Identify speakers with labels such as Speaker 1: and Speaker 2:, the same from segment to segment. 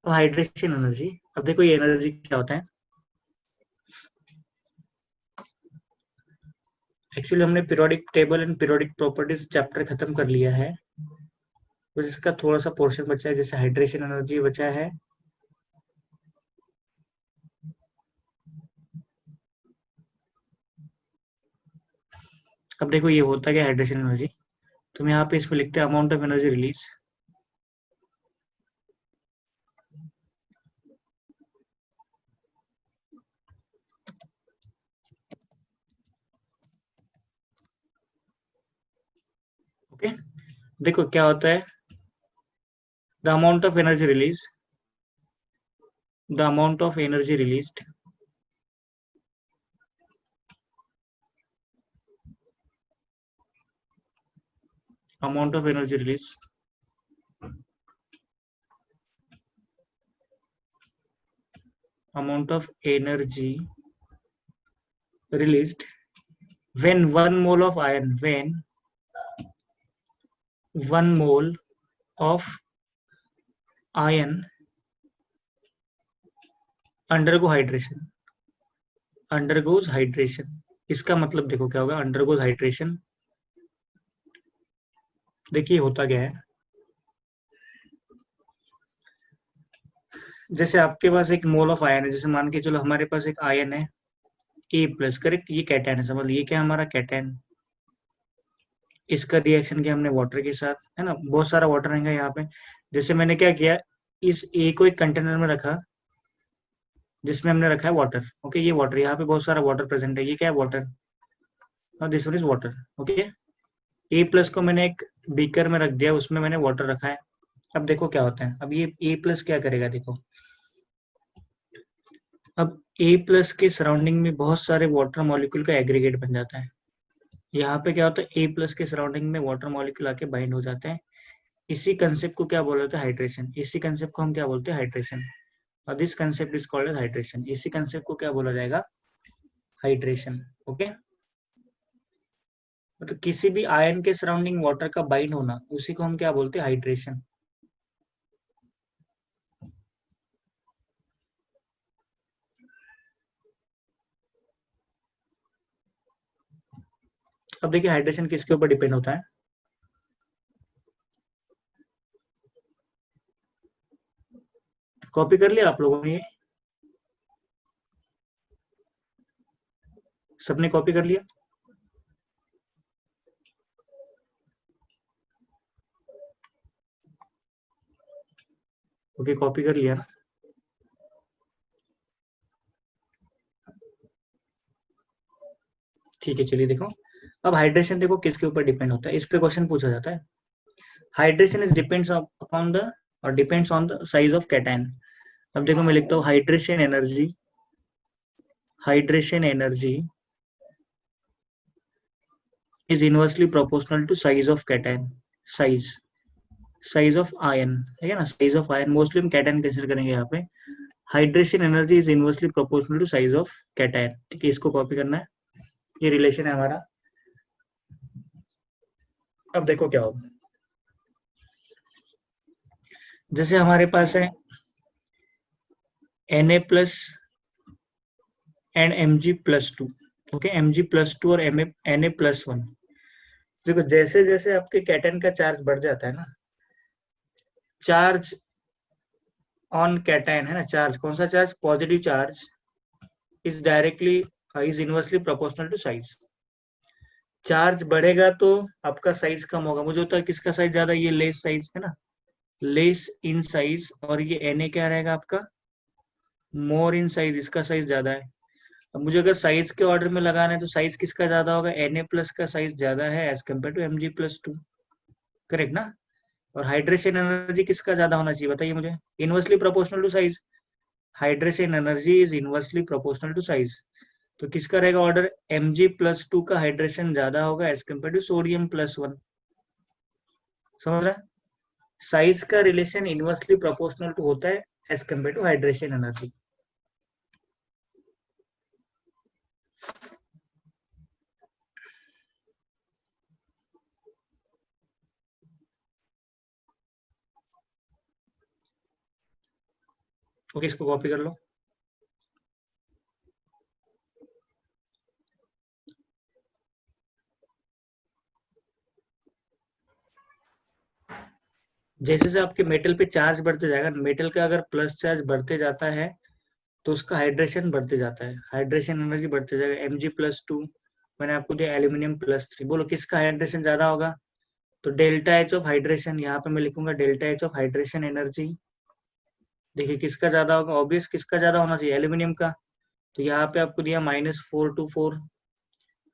Speaker 1: अब hydration energy, अब देखो ये एनर्जी क्या होता है। एक्चुअली हमने periodic table and periodic properties chapter खत्म कर लिया है, तो इसका थोड़ा सा पोर्शन बचा है, जैसे हाइड्रेशन एनर्जी बचा है। अब देखो ये होता क्या हाइड्रेशन एनर्जी, तुम यहाँ पे इसमें लिखते हैं amount of energy release. Okay, देखो क्या होता है, the amount of energy release, the amount of energy released amount of energy release amount of energy released when 1 mole of iron, when 1 mole of iron undergo hydration, undergoes hydration। इसका मतलब देखो क्या होगा, undergoes hydration। देखिए होता क्या है, जैसे आपके पास एक मोल ऑफ आयन है, जैसे मान के चलो हमारे पास एक आयन है ए प्लस, करेक्ट, ये कैटैन है, समझ लीजिए क्या हमारा कैटैन। इसका रिएक्शन किया हमने वाटर के साथ, है ना, बहुत सारा वाटर रहेगा यहाँ पे। जैसे मैंने क्या किया, इस ए को एक कंटेनर में रखा जिसमें हमने रखा है वाटर। ओके, ये वाटर, यहाँ पे बहुत सारा वाटर प्रेजेंट है, ये क्या है वाटर, और this one is water. Okay, A plus को मैंने एक बीकर में रख दिया, उसमें मैंने वाटर रखा है। अब देखो क्या होता है, अब ये ए प्लस क्या करेगा, देखो अब ए प्लस के सराउंडिंग में बहुत सारे वाटर मॉलिक्यूल का एग्रीगेट बन जाता है। यहाँ पे क्या होता है, ए प्लस के सराउंडिंग में वाटर मॉलिक्यूल आके बाइंड हो जाते हैं। इसी कंसेप्ट को क्या बोला जाता है, हाइड्रेशन। इसी कंसेप्ट को हम क्या बोलते हैं, हाइड्रेशन। और this concept is called as hydration. इसी कंसेप्ट को क्या बोला जाएगा, हाइड्रेशन। ओके, मतलब किसी भी आयन के सराउंडिंग वाटर का बाइंड होना, उसी को हम क्या बोलते हैं, हाइड्रेशन। अब देखिए हाइड्रेशन किसके ऊपर डिपेंड होता है, कॉपी कर लिया आप लोगों ने ये, सबने कॉपी कर लिया। ओके, कॉपी कर लिया ना। ठीक है, चलिए देखो, अब हाइड्रेशन देखो किसके ऊपर डिपेंड होता है, इस पे क्वेश्चन पूछा जाता है। Hydration is depends upon the, और depends on the size of cation. अब देखो मैं लिखता हूँ hydration energy, hydration energy is inversely proportional to size of cation, size, size of ion, है ना, साइज ऑफ आयन, मोस्टली हम कैटायन कंसिडर करेंगे यहाँ पे। Hydration energy is inversely proportional to size of cation. ठीक है, इसको कॉपी करना है, ये रिलेशन है हमारा। अब देखो क्या होगा, जैसे हमारे पास है Na plus and Mg+2। Okay, Mg+2 और Na+1। देखो जैसे जैसे आपके कैटायन का चार्ज बढ़ जाता है ना, चार्ज ऑन कैटायन, है ना, चार्ज, कौन सा charge, positive charge, is directly, is inversely proportional to size. Charge बढ़ेगा तो आपका साइज कम होगा, मुझे होता है किसका साइज ज्यादा, ये लेस साइज है ना, लेस इन साइज, और ये Na क्या रहेगा आपका, मोर इन साइज, इसका साइज ज्यादा है। अब मुझे अगर साइज के ऑर्डर में लगाना है तो साइज किसका ज्यादा होगा, Na प्लस का साइज ज्यादा है as compare to Mg+2, correct ना। और हाइड्रेशन एनर्जी किसका ज्यादा होना चाहिए, बताइए मुझे, inversely proportional to size. Hydration energy is inversely proportional to size, तो किसका रहेगा ऑर्डर, Mg+2 का हाइड्रेशन ज्यादा होगा एज कम्पेयर टू सोडियम+1। समझ रहा है, साइज का रिलेशन इनवर्सली प्रोपोर्शनल टू होता है as compare to hydration energy. Okay, इसको कॉपी कर लो। जैसे जैसे आपके मेटल पे चार्ज बढ़ते जाएगा, मेटल का अगर प्लस चार्ज बढ़ते जाता है तो उसका हाइड्रेशन बढ़ते जाता है, हाइड्रेशन एनर्जी बढ़ते जाएगा। Mg+2, मैंने आपको दिया एल्यूमिनियम+3, बोलो किसका हाइड्रेशन ज्यादा होगा? तो डेल्टा एच ऑफ हाइड्रेशन, यहाँ पे मैं लिखूंगा delta H of hydration energy. देखिए किसका ज्यादा होगा, ऑब्वियस किसका ज्यादा होना चाहिए, एल्यूमिनियम का। तो यहाँ पे आपको दिया -424,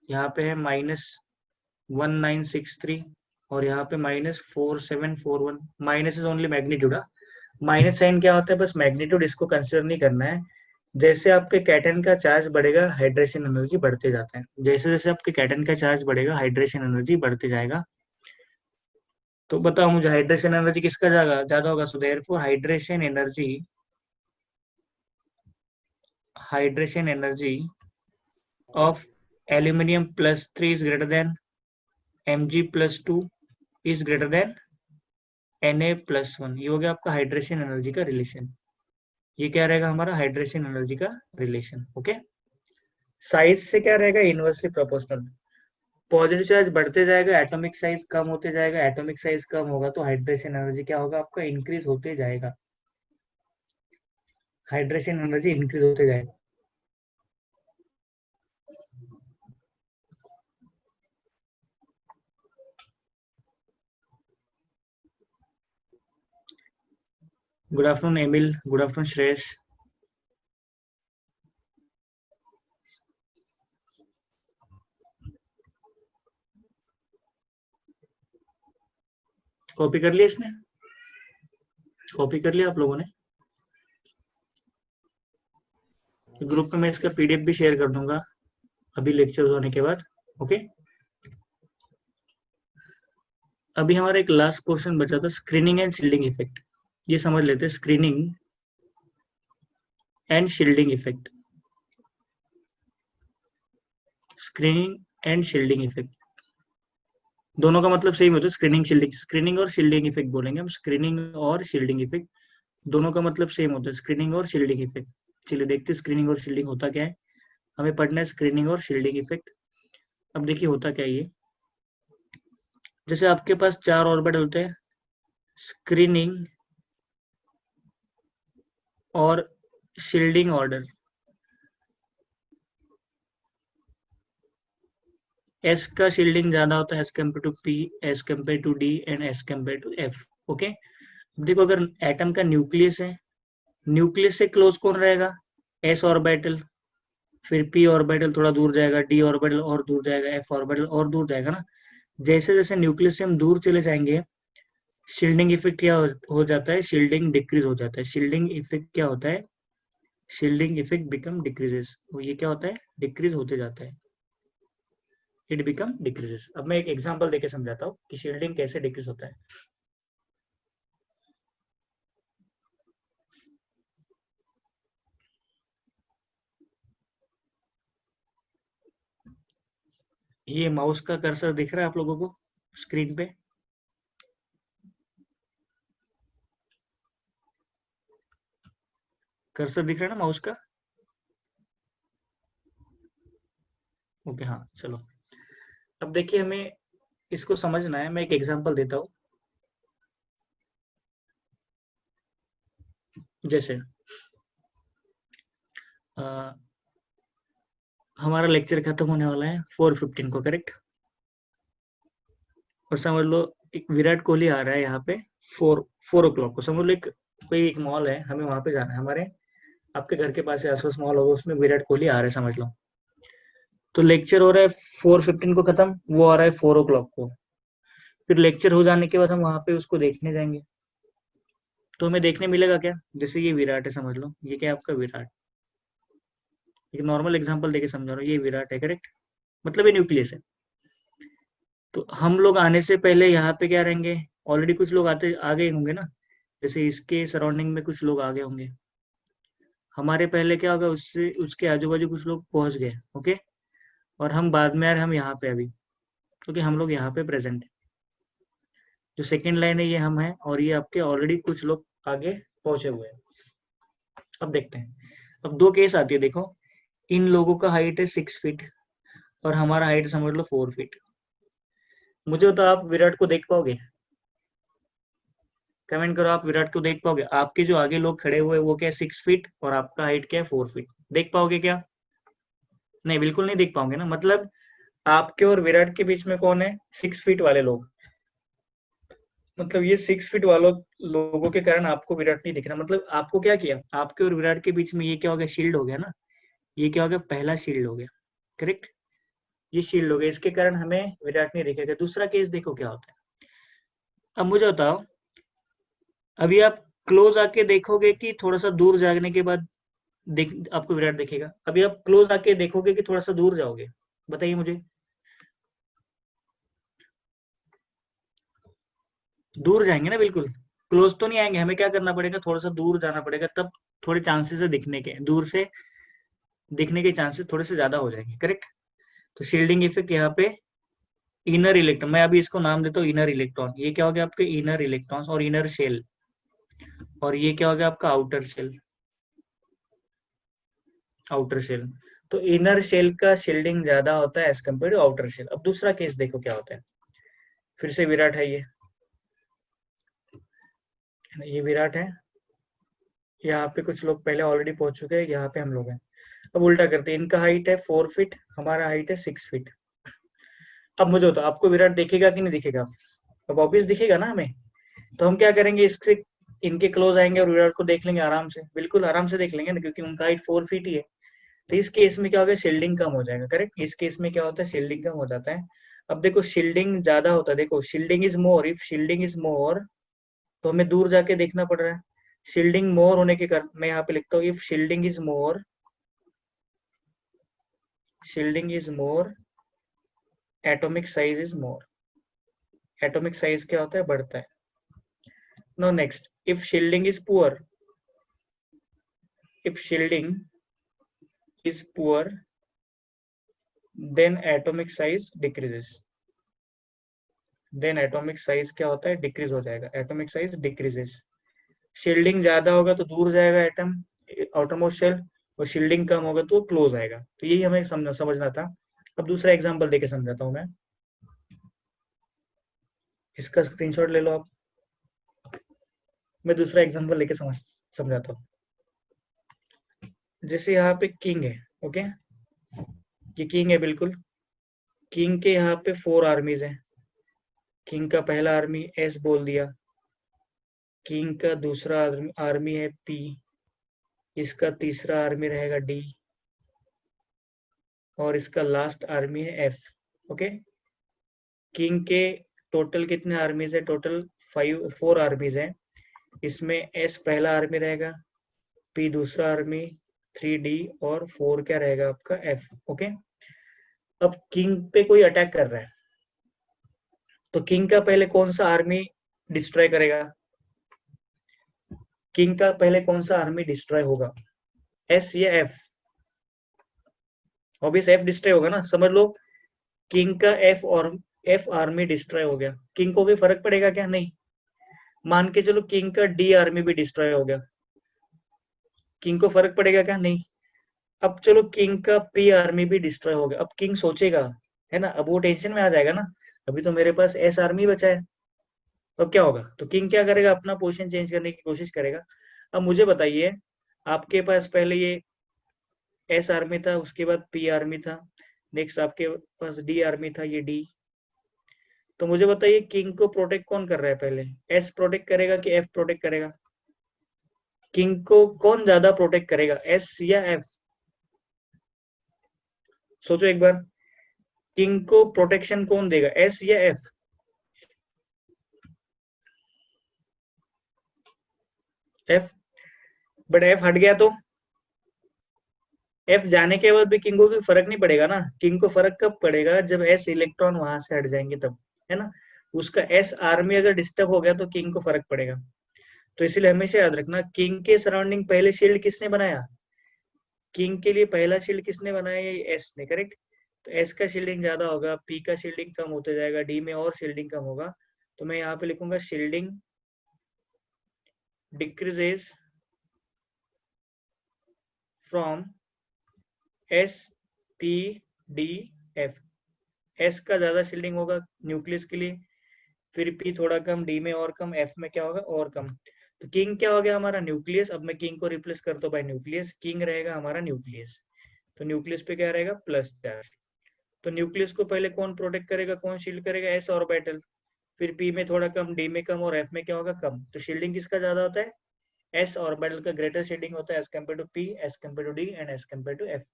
Speaker 1: यहाँ पे है -1963, और यहाँ पे -4741। Minus is only magnitude. Minus sign क्या होता है, बस मैग्नीट्यूड, इसको कंसिडर नहीं करना है। जैसे आपके कैटन का चार्ज बढ़ेगा हाइड्रेशन एनर्जी बढ़ते जाता है, जैसे जैसे आपके कैटन का चार्ज बढ़ेगा हाइड्रेशन एनर्जी बढ़ते जाएगा। तो बताओ मुझे हाइड्रेशन एनर्जी किसका ज्यादा होगा? So therefore hydration energy of Aluminium+3 is greater than Mg+2 is greater than Na+1। ये हो गया आपका हाइड्रेशन एनर्जी का रिलेशन। ये क्या रहेगा हमारा हाइड्रेशन एनर्जी का रिलेशन। ओके, साइज से क्या रहेगा, इनवर्सली प्रोपोर्शनल। पॉजिटिव चार्ज बढ़ते जाएगा, एटॉमिक साइज कम होते जाएगा, एटॉमिक साइज कम होगा तो हाइड्रेशन एनर्जी क्या होगा आपका, इंक्रीज होते जाएगा, हाइड्रेशन एनर्जी इंक्रीज होते जाएगा। Good afternoon Emil, good afternoon Shreyas. Copy कर लिया इसने, कॉपी कर लिया आप लोगों ने? ग्रुप में मैं इसका पीडीएफ भी शेयर कर दूंगा अभी लेक्चर होने के बाद। ओके, अभी हमारा एक लास्ट क्वेश्चन बचा था, स्क्रीनिंग एंड शील्डिंग इफेक्ट। ये समझ लेते हैं, screening and shielding effect. Screening and shielding effect दोनों का मतलब सेम होता है, स्क्रीनिंग शील्डिंग, स्क्रीनिंग और शील्डिंग इफेक्ट बोलेंगे हम, स्क्रीनिंग और शील्डिंग इफेक्ट दोनों का मतलब सेम होता है, स्क्रीनिंग और शील्डिंग इफेक्ट। चलिए देखते हैं स्क्रीनिंग और शील्डिंग होता क्या है। हमें पढ़ना है स्क्रीनिंग और शील्डिंग इफेक्ट। अब देखिए होता क्या है ये, जैसे आपके पास 4 ऑर्बिट होते हैं, स्क्रीनिंग और शील्डिंग ऑर्डर। एस का शील्डिंग ज्यादा होता है as compare to P, as compare to D and as compare to F. Okay, देखो अगर एटम का न्यूक्लियस है, न्यूक्लियस से क्लोज कौन रहेगा, एस ऑर्बिटल, फिर पी ऑर्बिटल थोड़ा दूर जाएगा, डी ऑर्बिटल और दूर जाएगा, एफ ऑर्बिटल और दूर जाएगा ना। जैसे जैसे न्यूक्लियस से हम दूर चले जाएंगे, शील्डिंग इफेक्ट क्या हो जाता है, शील्डिंग डिक्रीज हो जाता है। शील्डिंग इफेक्ट क्या होता है, शील्डिंग इफेक्ट बिकम डिक्रीजेस। ये क्या होता है, डिक्रीज होते जाता है, इट बिकम डिक्रीजेस। अब मैं एक एग्जांपल देके समझाता हूँ कि शील्डिंग कैसे डिक्रीज होता है। ये माउस का कर्सर दिख रहा है आप लोगों को स्क्रीन पे? कर्सर दिख रहा है ना माउस का? ओके, हाँ चलो। अब देखिए हमें इसको समझना है, मैं एक एग्जांपल देता हूँ। जैसे हमारा लेक्चर खत्म होने वाला है 4:15 को, करेक्ट? और समझ लो एक विराट कोहली आ रहा है यहाँ पे 4 o'clock को। समझ लो एक कोई एक मॉल है, हमें वहां पे जाना है, हमारे आपके घर के पास आसपास मॉल होगा, उसमें विराट कोहली आ रहा है समझ लो। तो लेक्चर हो रहा है 4:15 को खत्म, वो आ रहा है 4 o'clock को। फिर लेक्चर हो जाने के बाद हम वहां पे उसको देखने जाएंगे, तो हमें देखने मिलेगा क्या, जैसे ये विराट है समझ लो, ये क्या है आपका विराट। एक नॉर्मल एग्जांपल देके समझा रहा हूँ, ये विराट है करेक्ट, मतलब ये न्यूक्लियस है। तो हम लोग आने से पहले यहाँ पे क्या रहेंगे, ऑलरेडी कुछ लोग आते आ गए होंगे ना, जैसे इसके सराउंडिंग में कुछ लोग आ गए होंगे, हमारे पहले क्या होगा, उससे उसके आजू बाजू कुछ लोग पहुंच गए। ओके, और हम बाद में आ रहे, हम यहाँ पे अभी, क्योंकि हम लोग यहाँ पे प्रेजेंट है। जो सेकंड लाइन है ये हम हैं, और ये आपके ऑलरेडी कुछ लोग आगे पहुंचे हुए हैं। अब देखते हैं, अब दो केस आती है, देखो इन लोगों का हाइट है 6 फीट और हमारा हाइट समझ लो 4 फीट। मुझे बताओ आप विराट को देख पाओगे? कमेंट करो, आप विराट को देख पाओगे? आपके जो आगे लोग खड़े हुए वो क्या है 6 फीट और आपका हाइट क्या है 4 फीट, देख पाओगे क्या? नहीं, बिल्कुल नहीं देख पाओगे ना। मतलब आपके और विराट के बीच में कौन है? 6 फीट वाले लोग। मतलब ये 6 फीट वालों लोगों के कारण आपको विराट नहीं दिख रहा। मतलब आपको क्या किया, आपके और विराट के बीच में ये क्या हो गया, शील्ड हो गया ना। ये क्या हो गया, पहला शील्ड हो गया, करेक्ट। ये शील्ड हो गया, इसके कारण हमें विराट नहीं दिखेगा। दूसरा केस देखो क्या होता है। अब मुझे बताओ, अभी आप क्लोज आके देखोगे कि थोड़ा सा दूर जाने के बाद देख आपको विराट दिखेगा? अभी आप क्लोज आके देखोगे कि थोड़ा सा दूर जाओगे? बताइए मुझे। दूर जाएंगे ना, बिल्कुल क्लोज तो नहीं आएंगे। हमें क्या करना पड़ेगा, थोड़ा सा दूर जाना पड़ेगा, तब थोड़े चांसेस है दिखने के, दूर से दिखने के चांसेस थोड़े से ज्यादा हो जाएंगे, करेक्ट। तो शील्डिंग इफेक्ट यहाँ पे इनर इलेक्ट्रॉन, मैं अभी इसको नाम देता हूँ इनर इलेक्ट्रॉन। ये क्या हो गया आपके इनर इलेक्ट्रॉन्स और इनर शेल, और ये क्या हो गया आपका आउटर शेल। आउटर शेल, तो इनर शेल का शील्डिंग ज्यादा होता है as compare to outer shell. अब दूसरा केस देखो क्या होता है। फिर से विराट है ये विराट है। यहाँ पे कुछ लोग पहले ऑलरेडी पहुंच चुके हैं, यहाँ पे हम लोग हैं। अब उल्टा करते हैं, इनका हाइट है 4 फीट, हमारा हाइट है 6 फीट। अब मुझे बताओ आपको विराट दिखेगा कि नहीं दिखेगा? अब ऑब्वियस दिखेगा ना हमें। तो हम क्या करेंगे, इससे इनके क्लोज आएंगे और विराट को देख लेंगे आराम से, बिल्कुल आराम से देख लेंगे ना, क्योंकि उनका हाइट 4 फीट ही है। तो इस केस में क्या होगा, शील्डिंग कम हो जाएगा, करेक्ट। इस केस में क्या होता है, शील्डिंग कम हो जाता है। अब देखो शील्डिंग ज्यादा होता है, देखो shielding is more, if shielding is मोर तो हमें दूर जाके देखना पड़ रहा है। शील्डिंग मोर होने के कारण मैं यहाँ पे लिखता हूँ, if shielding is more, shielding is more, atomic size is more. Atomic size क्या होता है, बढ़ता है। No next, if shielding is poor, if shielding is poor then atomic size decreases. Then atomic size क्या होता है, डिक्रीज हो जाएगा, एटॉमिक साइज डिक्रीजेस। शील्डिंग ज्यादा होगा तो दूर जाएगा एटम, आउटरमोस्ट शेल, और शील्डिंग कम होगा तो क्लोज आएगा। तो यही हमें समझना था। अब दूसरा एग्जांपल देके समझाता हूँ मैं। इसका स्क्रीनशॉट ले लो आप। मैं दूसरा एग्जांपल लेके समझाता हूँ। जैसे यहाँ पे किंग है, ओके, ये किंग है बिल्कुल। किंग के यहाँ पे 4 आर्मीज हैं। किंग का पहला आर्मी एस बोल दिया, किंग का दूसरा आर्मी है पी, इसका तीसरा आर्मी रहेगा डी, और इसका लास्ट आर्मी है एफ, ओके। किंग के टोटल कितने आर्मीज है, टोटल 4 आर्मीज हैं। इसमें एस पहला आर्मी रहेगा, पी दूसरा आर्मी, 3 डी, और 4 क्या रहेगा आपका एफ, ओके। अब किंग पे कोई अटैक कर रहा है, तो किंग का पहले कौन सा आर्मी डिस्ट्रॉय करेगा? किंग का पहले कौन सा आर्मी डिस्ट्रॉय होगा, एस या एफ? ऑब्वियस एफ डिस्ट्रॉय होगा ना, समझ लो। किंग का एफ आर्मी डिस्ट्रॉय हो गया, किंग को भी फर्क पड़ेगा क्या? नहीं। मान के चलो किंग का डी आर्मी भी डिस्ट्रॉय हो गया, किंग को फर्क पड़ेगा क्या? नहीं। अब चलो किंग का पी आर्मी भी डिस्ट्रॉय हो गया, अब किंग सोचेगा, है ना, अब वो टेंशन में आ जाएगा ना, अभी तो मेरे पास एस आर्मी बचा है। तो अब क्या होगा, तो किंग क्या करेगा, अपना पोजीशन चेंज करने की कोशिश करेगा। अब मुझे बताइए, आपके पास पहले ये एस आर्मी था, उसके बाद पी आर्मी था, नेक्स्ट आपके पास डी आर्मी था, ये डी। तो मुझे बताइए किंग को प्रोटेक्ट कौन कर रहा है, पहले एस प्रोटेक्ट करेगा कि एफ प्रोटेक्ट करेगा? किंग को कौन ज्यादा प्रोटेक्ट करेगा, एस या एफ? सोचो एक बार, किंग को प्रोटेक्शन कौन देगा, एस या एफ? एफ। बट एफ हट गया तो, एफ जाने के बाद भी किंग को कोई फर्क नहीं पड़ेगा ना। किंग को फर्क कब पड़ेगा, जब एस इलेक्ट्रॉन वहां से हट जाएंगे तब, है ना। उसका एस आर्मी अगर डिस्टर्ब हो गया तो किंग को फर्क पड़ेगा। तो इसीलिए हमेशा याद रखना, किंग के सराउंडिंग पहले शील्ड किसने बनाया, किंग के लिए पहला शील्ड किसने बनाया, ये एस ने, करेक्ट। तो एस का शील्डिंग ज्यादा होगा, पी का शील्डिंग कम होते जाएगा, डी में और शील्डिंग कम होगा। तो मैं यहाँ पे लिखूंगा shielding decreases from S P D F. S का ज्यादा शील्डिंग होगा न्यूक्लियस के लिए, फिर पी थोड़ा कम, डी में और कम, एफ में क्या होगा और कम। तो किंग क्या हो गया हमारा न्यूक्लियस। अब मैं किंग को रिप्लेस करता हूँ बाय न्यूक्लियस, किंग रहेगा हमारा न्यूक्लियस। तो न्यूक्लियस पे क्या रहेगा प्लस चार्ज। तो न्यूक्लियस को पहले कौन प्रोटेक्ट करेगा, कौन शील्ड करेगा, एस ऑर्बिटल। फिर पी में थोड़ा कम, डी में कम और एफ में क्या होगा कम। तो शील्डिंग किसका ज्यादा होता है, एस ऑर्बिटल का ग्रेटर शील्डिंग होता है as compare to P, as compare to D and as compare to F.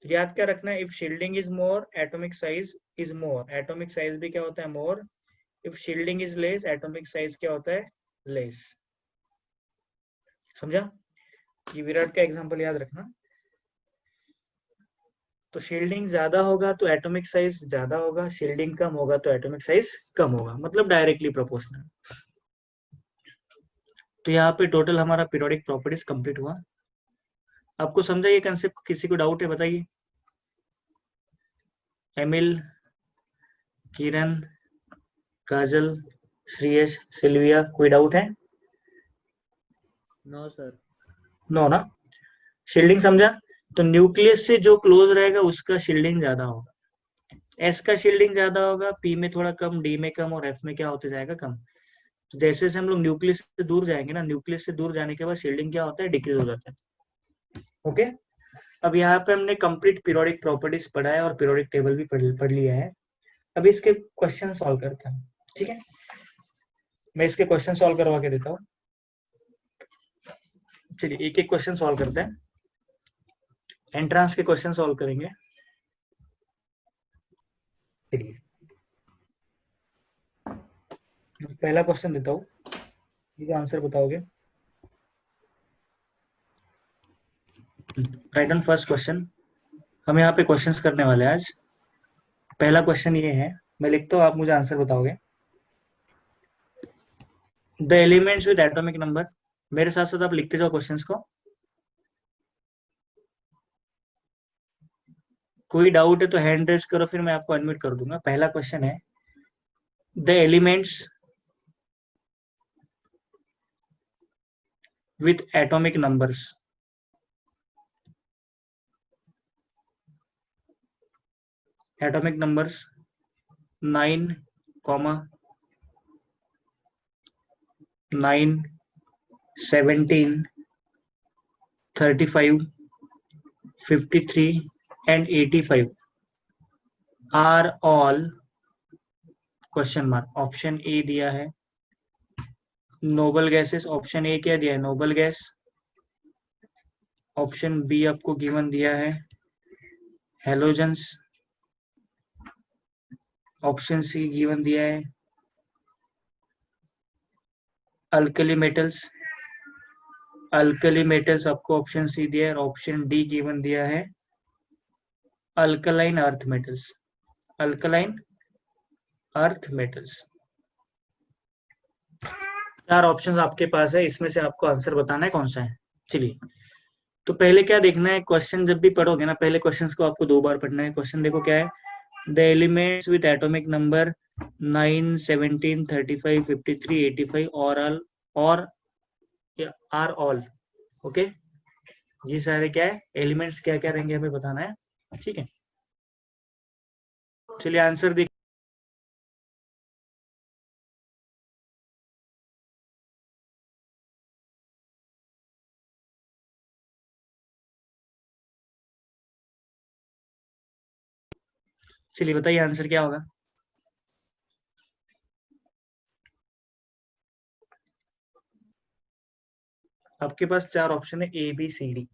Speaker 1: तो याद क्या रखना है, if shielding is more atomic size is more. Atomic size भी क्या होता है more. If shielding is less atomic size क्या होता है लेस। समझा। ये विराट का एग्जांपल याद रखना। तो शील्डिंग ज्यादा होगा तो एटॉमिक साइज ज्यादा होगा, शील्डिंग कम होगा तो एटॉमिक साइज कम होगा, मतलब डायरेक्टली प्रोपोर्शनल। तो यहाँ पे टोटल हमारा पीरियोडिक प्रॉपर्टीज कंप्लीट हुआ। आपको समझा ये कंसेप्ट, किसी को डाउट है बताइए। एमिल, किरण, काजल, श्रेयस, सिल्विया, कोई डाउट है?
Speaker 2: No sir.
Speaker 1: नो ना। शील्डिंग समझा। तो न्यूक्लियस से जो क्लोज रहेगा उसका शील्डिंग ज्यादा होगा, एस का शील्डिंग ज्यादा होगा, पी में थोड़ा कम, डी में कम और एफ में क्या होते जाएगा कम। तो जैसे जैसे हम लोग न्यूक्लियस से दूर जाएंगे ना, न्यूक्लियस से दूर जाने के बाद शील्डिंग क्या होता है डिक्रीज हो जाता है। ओके। अब यहाँ पे हमने कंप्लीट पीरियोडिक प्रॉपर्टीज पढ़ा है और पीरियोडिक टेबल भी पढ़ लिया है। अब इसके क्वेश्चन सॉल्व करते हैं, ठीक है। मैं इसके क्वेश्चन सॉल्व करवा के देता हूँ। चलिए एक एक क्वेश्चन सॉल्व करते हैं। एंट्रांस के क्वेश्चन सॉल्व करेंगे। चलिए पहला क्वेश्चन देता हूँ, इसका आंसर बताओगे। Right on first question. हम यहाँ पे क्वेश्चंस करने वाले हैं आज। पहला क्वेश्चन ये है, मैं लिखता हूँ आप मुझे आंसर बताओगे। The elements with atomic number, मेरे साथ साथ आप लिखते जाओ क्वेश्चंस को। कोई डाउट है तो हैंड रेज करो, फिर मैं आपको अनम्यूट कर दूंगा। पहला क्वेश्चन है, the elements with atomic numbers. Atomic numbers 9, 9, 17, 35, 53 and 85 are all question mark. Option A दिया है नोबल गैसेस, ऑप्शन ए क्या दिया है नोबल गैस। ऑप्शन बी आपको गिवन दिया है हेलोजेंस। ऑप्शन सी गिवन दिया है अल्कली मेटल्स। अल्कली मेटल्स आपको ऑप्शन सी दिया है। ऑप्शन डी गिवन दिया है alkaline earth metals. Alkaline earth metals. चार ऑप्शंस आपके पास है, इसमें से आपको आंसर बताना है कौन सा है। चलिए तो पहले क्या देखना है, क्वेश्चन जब भी पढ़ोगे ना पहले क्वेश्चंस को आपको 2 बार पढ़ना है। क्वेश्चन देखो क्या है, the elements with atomic number 9, 17, 35, 53, 85 और आर ऑल। ओके, ये सारे क्या है एलिमेंट्स क्या क्या रहेंगे हमें बताना है, ठीक है। चलिए आंसर देख। चलिए बताइए आंसर क्या होगा। आपके पास 4 ऑप्शन है A B C D.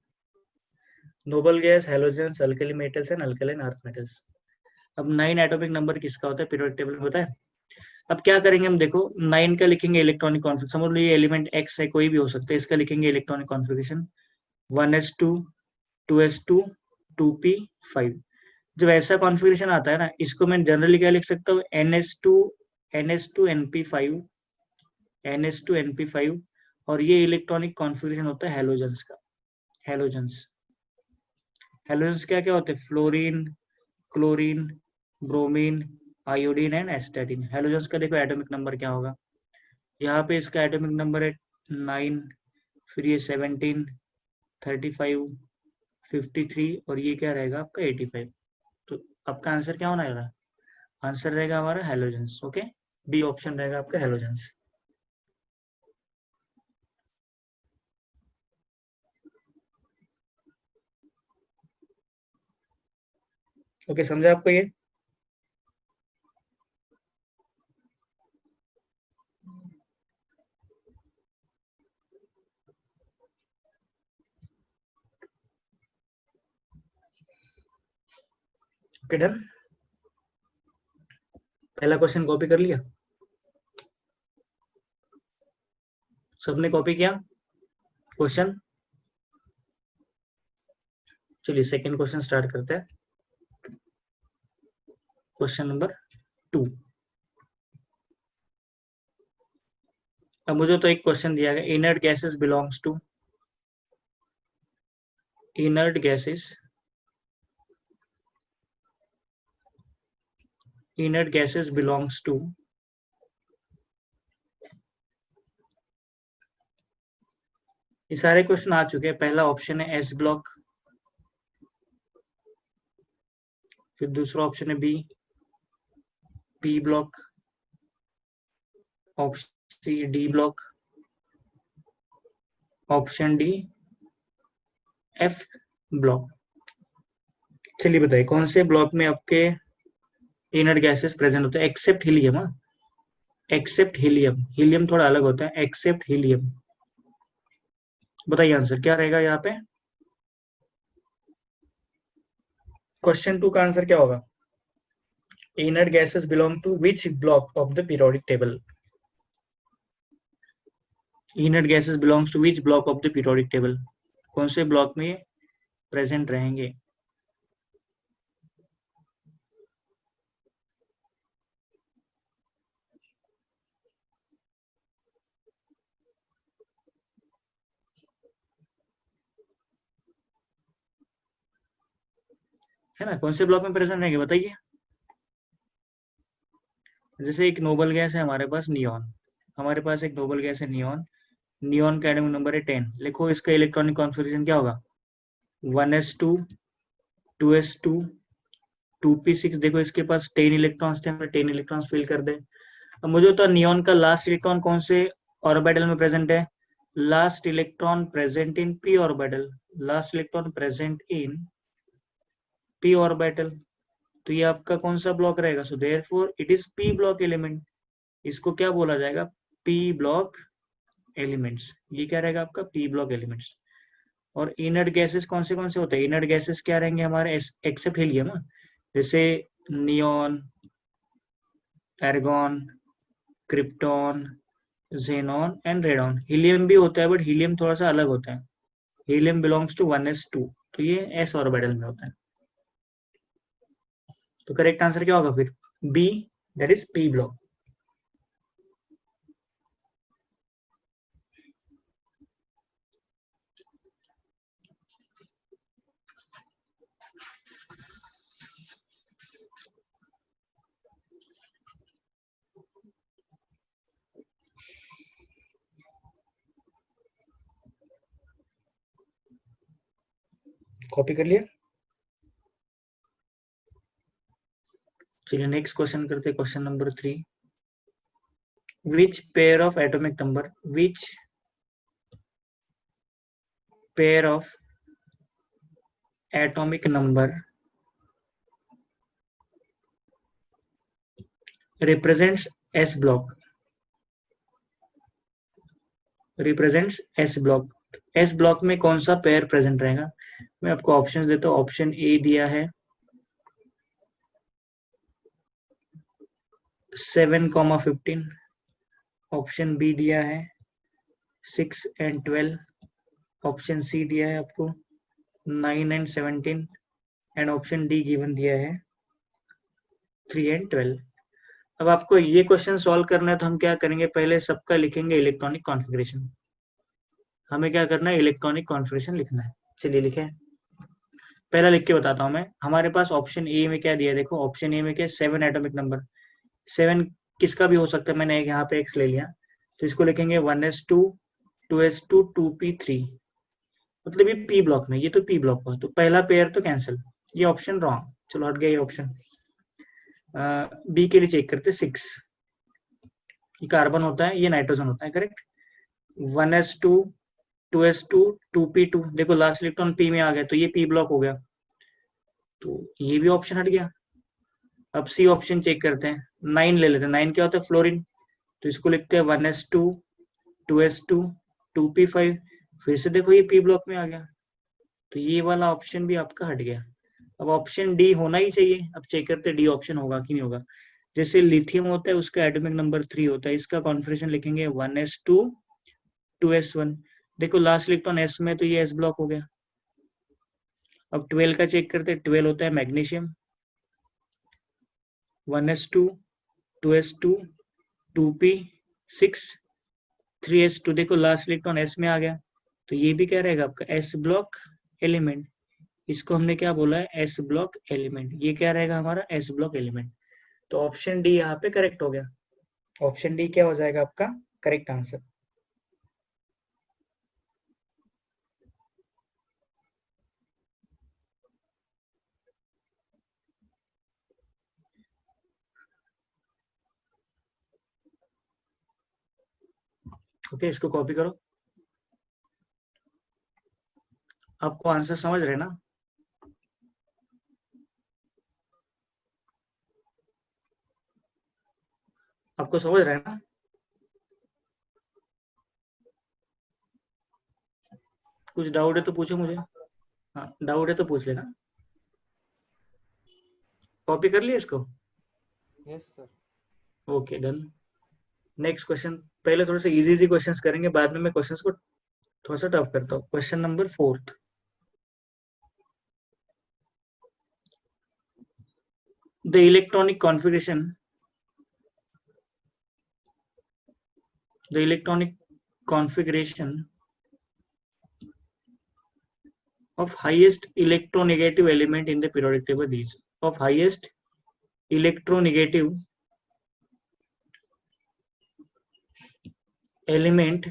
Speaker 1: Noble gas, halogens, alkali metals and alkaline earth metals. अब 9 एटॉमिक नंबर किसका होता है पीरियोडिक टेबल में बताए। अब क्या करेंगे हम, देखो 9 का लिखेंगे इलेक्ट्रॉनिक कॉन्फ़िगरेशन। समझ लो ये एलिमेंट एक्स है, कोई भी हो सकता है, इसका लिखेंगे electronic configuration 1s2, 2s2, 2p5। जब ऐसा कॉन्फ़िगरेशन आता है ना, इसको मैं जनरली क्या लिख सकता हूँ ns2np5, ns2np5। और ये इलेक्ट्रॉनिक कॉन्फ़िगरेशन होता है हेलोजेंस का। हेलोजेंस, हेलोजेंस क्या क्या होते हैं, fluorine, chlorine, bromine, iodine and एस्टेटिन। Halogens का देखो एटॉमिक नंबर क्या होगा, यहाँ पे इसका एटॉमिक नंबर है 9, फिर ये 17, 35, 53 और ये क्या रहेगा आपका 85। तो आपका आंसर क्या होना रहेगा? आंसर रहेगा हमारा हेलोजेंस। ओके, बी ऑप्शन रहेगा आपका हेलोजेंस। ओके, समझा आपको ये? Okay, done. पहला क्वेश्चन कॉपी कर लिया? सबने कॉपी किया क्वेश्चन? चलिए सेकंड क्वेश्चन स्टार्ट करते हैं। Question number 2। अब मुझे तो एक क्वेश्चन दिया गया, inert gases belongs to, inert gases, inert gases belongs to, ये सारे क्वेश्चन आ चुके हैं। पहला ऑप्शन है एस ब्लॉक, फिर दूसरा ऑप्शन है B, P block, option C D block, option D F block. चलिए बताइए कौन से ब्लॉक में आपके इनर्ट गैसेस प्रेजेंट होते हैं except helium? Except helium, helium थोड़ा अलग होता है, एक्सेप्ट हीलियम। बताइए आंसर क्या रहेगा यहाँ पे? क्वेश्चन 2 का आंसर क्या होगा? Inert gases belong to which block of the periodic table? Inert gases belongs to which block of the periodic table? कौन से ब्लॉक में प्रेजेंट रहेंगे? है ना, कौन से ब्लॉक में प्रेजेंट रहेंगे बताइए। जैसे एक नोबल गैस है हमारे पास नियॉन, हमारे पास एक नोबल गैस है नियॉन, नियॉन का एटॉमिक नंबर है 10। लिखो इसका इलेक्ट्रॉनिक कॉन्फ़िगरेशन क्या होगा? 1s2, 2s2, 2p6। देखो इसके पास 10 इलेक्ट्रॉन्स थे, हमने 10 इलेक्ट्रॉन्स फिल कर दे। अब मुझे तो नियॉन का लास्ट इलेक्ट्रॉन कौन से ऑर्बिटल में प्रेजेंट है? Last electron present in P orbital, last electron present in P orbital. तो ये आपका कौन सा ब्लॉक रहेगा? So therefore it is P block element. इसको क्या बोला जाएगा? P block elements. ये क्या रहेगा आपका? P block elements. और इनर्ट गैसेस कौन से होते हैं? इनर्ट गैसेस क्या रहेंगे हमारे एक्सेप्ट हीलियम? जैसे neon, argon, krypton, xenon and radon. Helium भी होता है बट हीलियम थोड़ा सा अलग होता है, हीलियम बिलोंग्स टू 1s2, तो ये एस ऑर्बिटल में होता है। तो करेक्ट आंसर क्या होगा फिर? B, that is P block. Copy कर लिया? चलिए नेक्स्ट क्वेश्चन करते हैं, question number 3। which pair of atomic number, which pair of atomic number represents s block, represents s block? s block में कौन सा पेयर प्रेजेंट रहेगा? मैं आपको ऑप्शंस देता हूँ। ऑप्शन ए दिया है 7,15, ऑप्शन बी दिया है 6 and 12, ऑप्शन सी दिया है आपको 9 and 17 and option D given दिया है 3 and 12। अब आपको ये क्वेश्चन सॉल्व करना है तो हम क्या करेंगे, पहले सबका लिखेंगे इलेक्ट्रॉनिक कॉन्फ़िगरेशन। हमें क्या करना है? इलेक्ट्रॉनिक कॉन्फ़िगरेशन लिखना है। चलिए लिखें, पहला लिख के बताता हूँ मैं। हमारे पास ऑप्शन ए में क्या दिया है? देखो ऑप्शन ए में क्या? 7 एटॉमिक नंबर। 7 किसका भी हो सकता है, मैंने यहाँ पे एक्स ले लिया, तो इसको लिखेंगे 1s2, 2s2, 2p3। मतलब ये पी ब्लॉक में, ये तो पी ब्लॉक हुआ, तो पहला पेयर तो कैंसिल, ये ऑप्शन रॉन्ग। चलो हट गया ये ऑप्शन। बी के लिए चेक करते 6, ये कार्बन होता है, ये नाइट्रोजन होता है, करेक्ट। 1s2 2s2 2p2, देखो लास्ट इलेक्ट्रॉन पी में आ गया तो ये पी ब्लॉक हो गया, तो ये भी ऑप्शन हट गया। अब सी ऑप्शन चेक करते हैं, 9 ले लेते हैं। 9 क्या होता है, फ्लोरीन, तो इसको लिखते हैं 1s2 2s2 2p5, फिर से देखो ये पी ब्लॉक में आ गया, तो ये वाला ऑप्शन भी आपका हट गया। अब ऑप्शन डी होना ही चाहिए, अब चेक करते डी ऑप्शन होगा कि नहीं होगा। जैसे लिथियम होता है उसका एटॉमिक नंबर 3 होता है, इसका कॉन्फिगरेशन लिखेंगे 1s2 2s1, देखो लास्ट इलेक्ट्रॉन एस में, तो ये एस ब्लॉक हो गया। अब 12 का चेक करते हैं, 12 होता है magnesium, 1s2 2s2 2p6 3s2, देखो लास्ट इलेक्ट्रॉन एस में आ गया, तो ये भी क्या रहेगा आपका एस ब्लॉक एलिमेंट। इसको हमने क्या बोला है, एस ब्लॉक एलिमेंट, ये क्या रहेगा हमारा एस ब्लॉक एलिमेंट। तो ऑप्शन डी यहाँ पे करेक्ट हो गया। ऑप्शन डी क्या हो जाएगा आपका करेक्ट आंसर। ओके, इसको कॉपी करो। आपको आंसर समझ रहे ना? आपको समझ रहे हैं ना? कुछ डाउट है तो पूछो मुझे। हाँ, डाउट है तो पूछ लेना। कॉपी कर लिया इसको?
Speaker 2: Yes sir.
Speaker 1: Okay, done. Next question, पहले थोड़े से इजी इजी क्वेश्चंस करेंगे, बाद में मैं क्वेश्चंस को थोड़ा सा टफ करता हूँ। Question number 4, the electronic configuration, the electronic configuration of highest electronegative element in the periodic table is, of highest electronegative element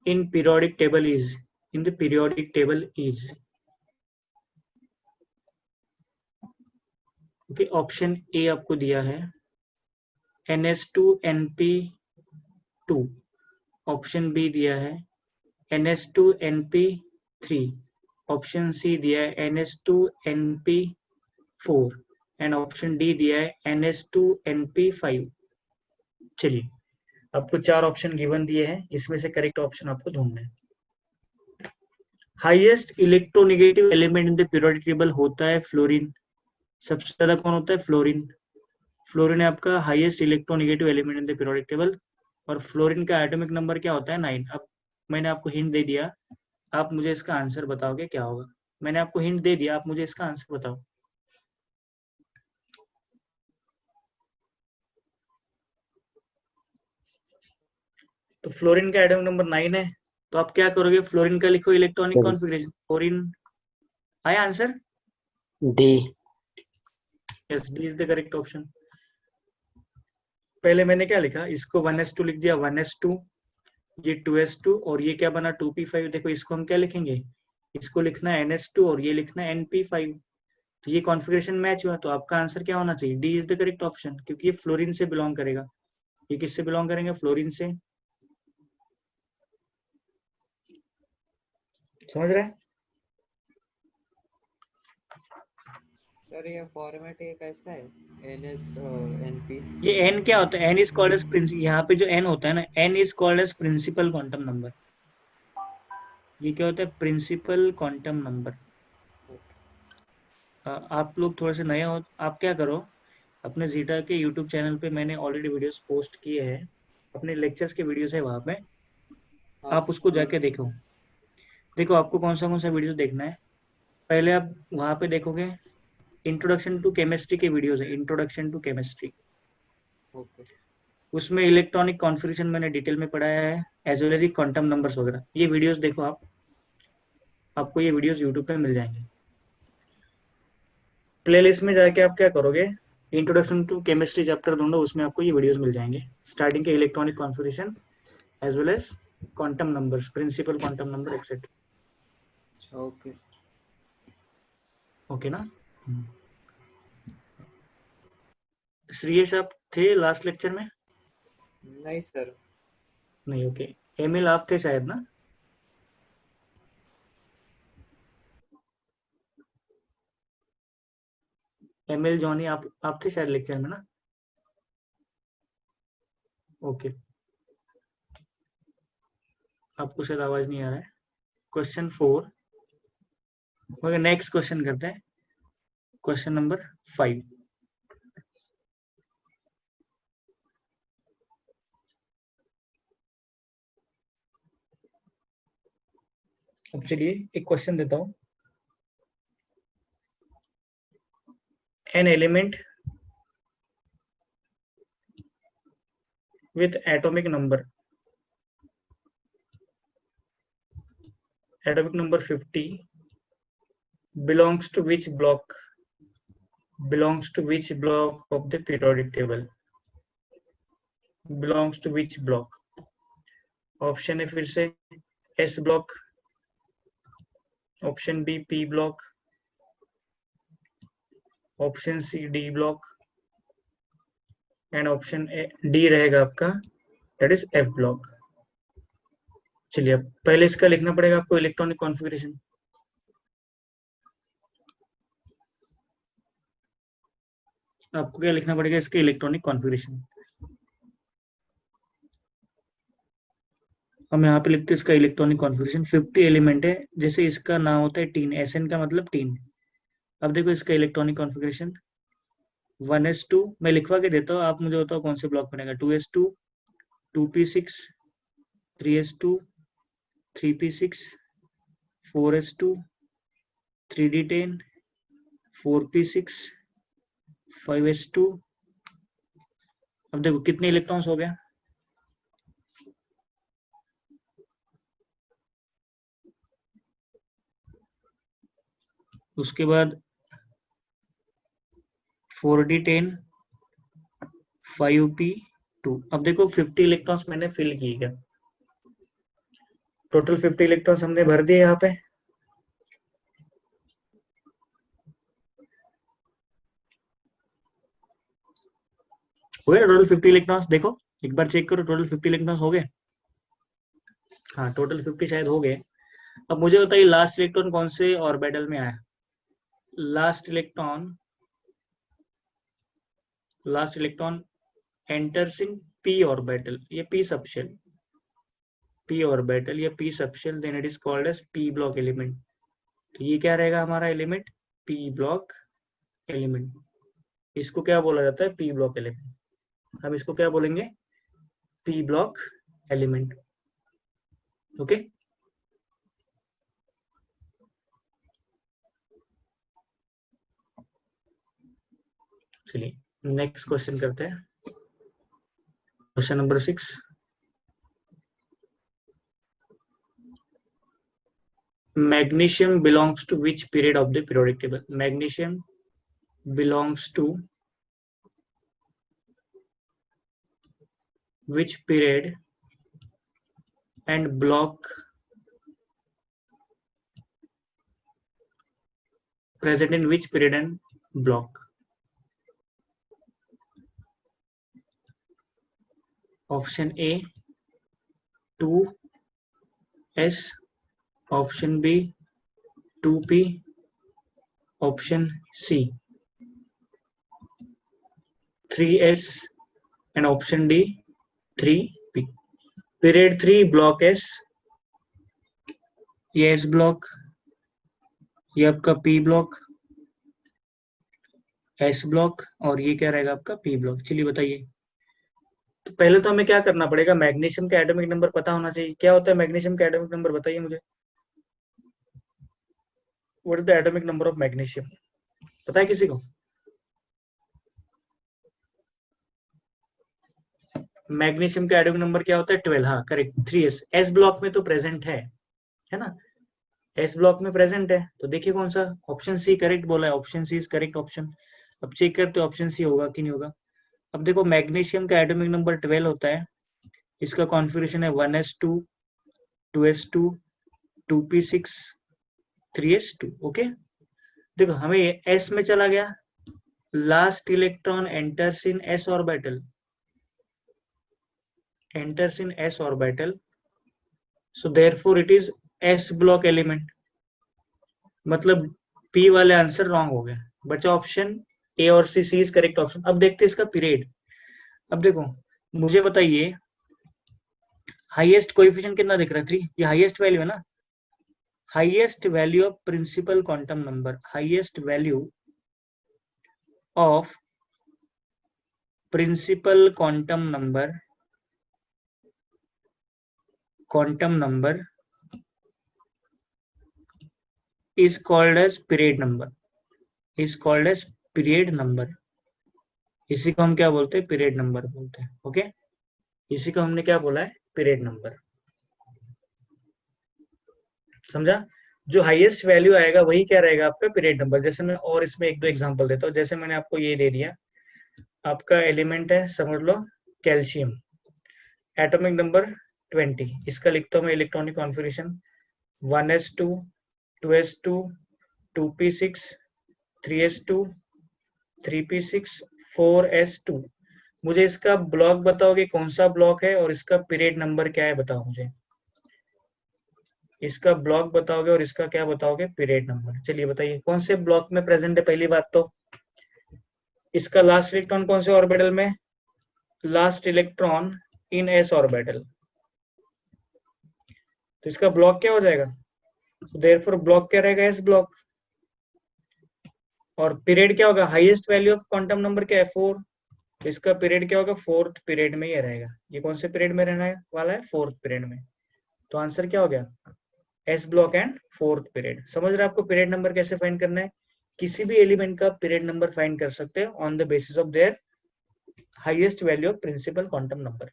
Speaker 1: in periodic table is, in the periodic table is, okay. Option A आपको दिया है NS2NP2, option B दिया है NS2NP3, option C दिया है NS2NP4 and option D दिया है NS2NP5। चलिए, आपको 4 ऑप्शन गिवन दिए हैं, इसमें से करेक्ट ऑप्शन आपको ढूंढना है। Highest electronegative element in the periodic table होता है फ्लोरीन। सबसे ज्यादा कौन होता है, फ्लोरीन। फ्लोरीन है आपका highest electronegative element in the periodic table, और फ्लोरीन का एटॉमिक नंबर क्या होता है, 9। अब मैंने आपको हिंट दे दिया, आप मुझे इसका आंसर बताओगे क्या होगा। मैंने आपको हिंट दे दिया, आप मुझे इसका आंसर बताओ। तो फ्लोरीन का एटॉमिक नंबर 9 है, तो आप क्या करोगे, फ्लोरीन का लिखो इलेक्ट्रॉनिक कॉन्फ़िगरेशन, फ्लोरीन। आया answer?
Speaker 3: D.
Speaker 1: Yes, D is the correct option. पहले मैंने क्या लिखा, इसको 1s2 लिख दिया, 1s2, ये 2s2, और ये क्या बना 2p5। देखो इसको हम क्या लिखेंगे, इसको लिखना है NS2 और ये लिखना है NP5, तो ये कॉन्फ़िगरेशन मैच हुआ, तो आपका आंसर क्या होना चाहिए, D is the correct option, क्योंकि ये फ्लोरीन से बिलोंग करेगा। ये किससे बिलोंग करेंगे, फ्लोरीन से। समझ रहे हैं?
Speaker 2: सर ये फॉर्मेट ये कैसा है, NS और NP?
Speaker 1: ये n क्या होता है, n is called as principal, यहाँ पे जो n होता है ना, n is called as principal quantum number. ये क्या होता है, प्रिंसिपल क्वांटम नंबर। आप लोग थोड़े से नए हो, आप क्या करो, अपने जीटा के यूट्यूब चैनल पे मैंने ऑलरेडी वीडियोस पोस्ट किए हैं, अपने लेक्चर्स के वीडियोस है वहाँ पे, आप उसको जाके देखो। देखो आपको कौन सा वीडियोस देखना है, पहले आप वहाँ पे देखोगे इंट्रोडक्शन टू केमिस्ट्री के वीडियोस है, इंट्रोडक्शन टू केमिस्ट्री,
Speaker 2: ओके।
Speaker 1: उसमें इलेक्ट्रॉनिक कॉन्फ़िगरेशन मैंने डिटेल में पढ़ाया है, as well as quantum numbers वगैरह। ये वीडियोस देखो आप, आपको ये वीडियोस यूट्यूब पे मिल जाएंगे। प्लेलिस्ट में जाके आप क्या करोगे, इंट्रोडक्शन टू केमिस्ट्री चैप्टर ढूंढो, उसमें आपको ये वीडियोस मिल जाएंगे, स्टार्टिंग के electronic configuration as well as quantum numbers, principal quantum number etcetera.
Speaker 2: Okay
Speaker 1: okay ना। श्रेयस आप थे लास्ट लेक्चर में?
Speaker 2: नहीं सर।
Speaker 1: नहीं, ओके। एमिल आप थे शायद ना? एमिल जॉनी आप थे शायद लेक्चर में ना? ओके, आपको शायद आवाज नहीं आ रहा है। क्वेश्चन 4। ओके, नेक्स्ट क्वेश्चन करते हैं, क्वेश्चन नंबर 5। अब चलिए एक क्वेश्चन देता हूं। An element with atomic number 50 belongs to which block of the periodic table? belongs to which block? Option है फिर से S block, option B P block, option C D block and option D रहेगा आपका, that is F block. चलिए, अब पहले इसका लिखना पड़ेगा आपको इलेक्ट्रॉनिक कॉन्फ़िगरेशन। आपको क्या लिखना पड़ेगा इसके इलेक्ट्रॉनिक कॉन्फ़िगरेशन। हम यहाँ पे लिखते हैं इसका इलेक्ट्रॉनिक कॉन्फ़िगरेशन। 50 एलिमेंट है, जैसे इसका नाम होता है टीन, एसएन का मतलब टीन। अब देखो इसका इलेक्ट्रॉनिक कॉन्फ़िगरेशन 1s2, मैं लिखवा के देता हूँ, आप मुझे बताओ कौन से ब्लॉक बनेगा। 2s2, 2p6, 3s2, 3p6, 4s2, 3d10, 4p6, 5s2। अब देखो कितने इलेक्ट्रॉन्स हो गया। उसके बाद 4d10, 5p2। अब देखो 50 इलेक्ट्रॉन्स मैंने फिल किए क्या? टोटल 50 इलेक्ट्रॉन्स हमने भर दिए यहाँ पे। हो गया टोटल 50 इलेक्ट्रॉन्स? देखो एक बार चेक करो, टोटल 50 इलेक्ट्रॉन्स हो गए। हाँ, टोटल 50 शायद हो गए। अब मुझे बताइए लास्ट इलेक्ट्रॉन कौन से ऑर्बिटल में आया। Last electron enters in P orbital, ये पी सबशेल, पी ऑर्बिटल या P subshell, then it is called as P block element. तो ये क्या रहेगा हमारा एलिमेंट? P block element. इसको क्या बोला जाता है? P block element. हम इसको क्या बोलेंगे? P block element. ओके, चलिए नेक्स्ट क्वेश्चन करते हैं, question number 6। magnesium belongs to which period of the periodic table? magnesium belongs to which period and block present in which period and block? Option A 2s, option B 2p, option C 3s and option D 3p। Period 3 block S, ये S block, ये आपका P block, S block, और ये क्या रहेगा आपका P block. चलिए बताइए। तो पहले तो हमें क्या करना पड़ेगा, मैग्नीशियम का एटॉमिक नंबर पता होना चाहिए। क्या होता है मैग्नीशियम का एटॉमिक नंबर, बताइए मुझे। What is the atomic number of magnesium, पता है किसी को? मैग्नीशियम का एटॉमिक नंबर क्या होता है? 12। हाँ करेक्ट, 3s। एस ब्लॉक में तो प्रेजेंट है ना? एस ब्लॉक में प्रेजेंट है, तो देखिए कौन सा, ऑप्शन सी करेक्ट बोला है, option C is correct option. अब चेक करते ऑप्शन सी होगा कि नहीं होगा। अब देखो मैग्नीशियम का एटॉमिक नंबर 12 होता है, इसका कॉन्फ़िगरेशन है 1s2, 2s2 2p6 3s2। Okay, देखो हमें s में चला गया, last electron enters in s orbital, enters in s orbital, so therefore it is s block element। मतलब p वाले आंसर रॉन्ग हो गया, बचा ऑप्शन ए और सी। सी इज करेक्ट ऑप्शन। अब देखते हैं इसका पीरियड। अब देखो मुझे बताइए हाईएस्ट कोएफिशिएंट कितना दिख रहा है? 3। ये हाईएस्ट वैल्यू है ना, highest value of principal quantum number, highest value of principal quantum number is called as period number, is called as period number। इसी को हम क्या बोलते हैं? पीरियड नंबर बोलते हैं। ओके, इसी को हमने क्या बोला है? Period number. समझा? जो हाईएस्ट वैल्यू आएगा वही क्या रहेगा? आपका पीरियड नंबर। जैसे मैं और इसमें एक दो एग्जांपल देता हूँ। जैसे मैंने आपको ये दे दिया, आपका एलिमेंट है समझ लो कैल्शियम, एटॉमिक नंबर 20, इसका लिखता हूँ मैं electronic configuration 1s2 2s2 2p6 3s2 3p6 4s2। मुझे इसका ब्लॉक बताओ कि कौन सा ब्लॉक है और इसका पीरियड नंबर क्या है, बताओ मुझे। इसका ब्लॉक बताओगे और इसका क्या बताओगे? Period number. चलिए बताइए कौन से ब्लॉक में प्रेजेंट है? पहली बात तो इसका लास्ट इलेक्ट्रॉन कौन से ऑर्बिटल में? Last electron in S orbital. तो इसका ब्लॉक क्या हो जाएगा? देयरफॉर ब्लॉक क्या रहेगा? S block. और पीरियड क्या होगा? Highest value of quantum number क्या है? 4। तो इसका पीरियड क्या होगा? फोर्थ पीरियड में ही रहेगा। ये कौन से पीरियड में रहने वाला है? फोर्थ पीरियड में। तो आंसर क्या हो गया? S block and fourth period. समझ रहे आपको पीरियड नंबर कैसे फाइंड करना है? किसी भी एलिमेंट का पीरियड नंबर फाइंड कर सकते हैं on the basis of their highest value of principal quantum number.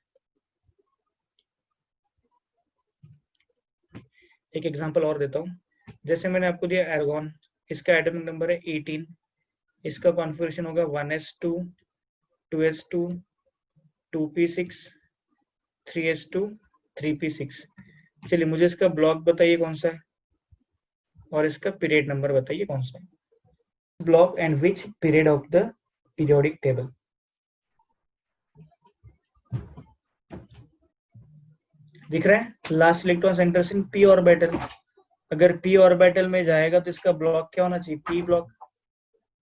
Speaker 1: एक एग्जांपल और देता हूं। जैसे मैंने आपको दिया एर्गॉन, इसका एटॉमिक नंबर है 18, इसका कॉन्फ़िगरेशन होगा 1s2 2s2 2p6 3s2 3p6। चलिए मुझे इसका ब्लॉक बताइए कौन सा है और इसका पीरियड नंबर बताइए कौन सा है। Block and which period of the periodic table. दिख रहा है? लास्ट इलेक्ट्रॉन सेंटर्स इन पी ऑर्बिटल। अगर पी ऑर्बिटल में जाएगा तो इसका ब्लॉक क्या होना चाहिए? P block.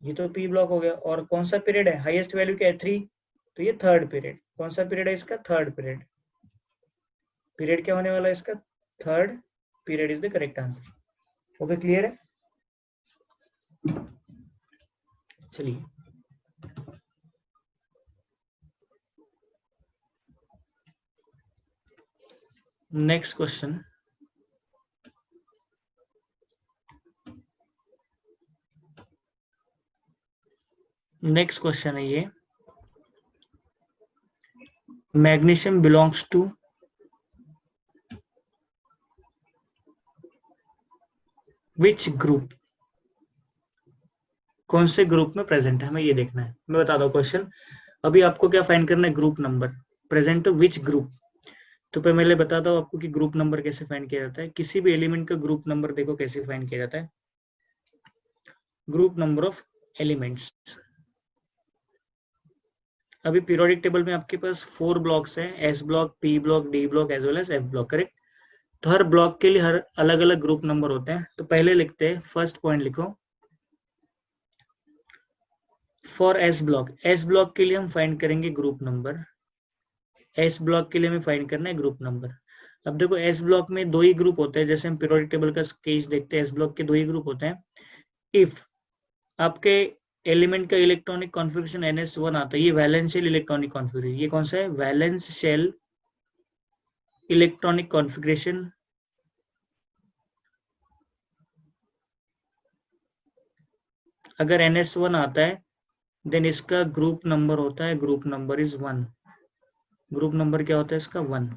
Speaker 1: ये तो पी ब्लॉक हो गया। और कौन सा पीरियड है? हाईएस्ट वैल्यू क्या है? 3। तो ये थर्ड पीरियड। कौन सा पीरियड है इसका? Third period. पीरियड क्या होने वाला है इसका? Third period is the correct answer. Okay, clear है? चलिए नेक्स्ट क्वेश्चन। नेक्स्ट क्वेश्चन है ये, magnesium belongs to which group. कौन से ग्रुप में प्रेजेंट है, हमें ये देखना है। मैं बता दूं क्वेश्चन। अभी आपको क्या फाइंड करना है? Group number, present to which group. तो पहले बताता हूँ आपको कि ग्रुप नंबर कैसे फाइंड किया जाता है। किसी भी एलिमेंट का ग्रुप नंबर देखो कैसे फाइंड किया जाता है। Group number of elements. अभी पीरियोडिक टेबल में आपके पास 4 ब्लॉक्स हैं, S block, P block, D block as well as F block, correct. तो हर ब्लॉक के लिए हर अलग अलग ग्रुप नंबर होते हैं। तो पहले लिखते हैं, फर्स्ट पॉइंट लिखो for S block. S block के लिए हम फाइंड करेंगे ग्रुप नंबर। एस ब्लॉक के लिए हमें फाइंड करना है ग्रुप नंबर। अब देखो एस ब्लॉक में 2 ही ग्रुप होते हैं। जैसे हम पीरियोडिक टेबल का केस देखते हैं, एस ब्लॉक के 2 ही ग्रुप होते हैं। इफ आपके एलिमेंट का इलेक्ट्रॉनिक कॉन्फ़िगरेशन NS1 आता है, ये वैलेंस शेल इलेक्ट्रॉनिक कॉन्फ़िगरेशन। ये कौन सा है? Valence shell electronic configuration. अगर NS1 आता है देन इसका ग्रुप नंबर होता है, group number is 1। Group number क्या होता है इसका? 1।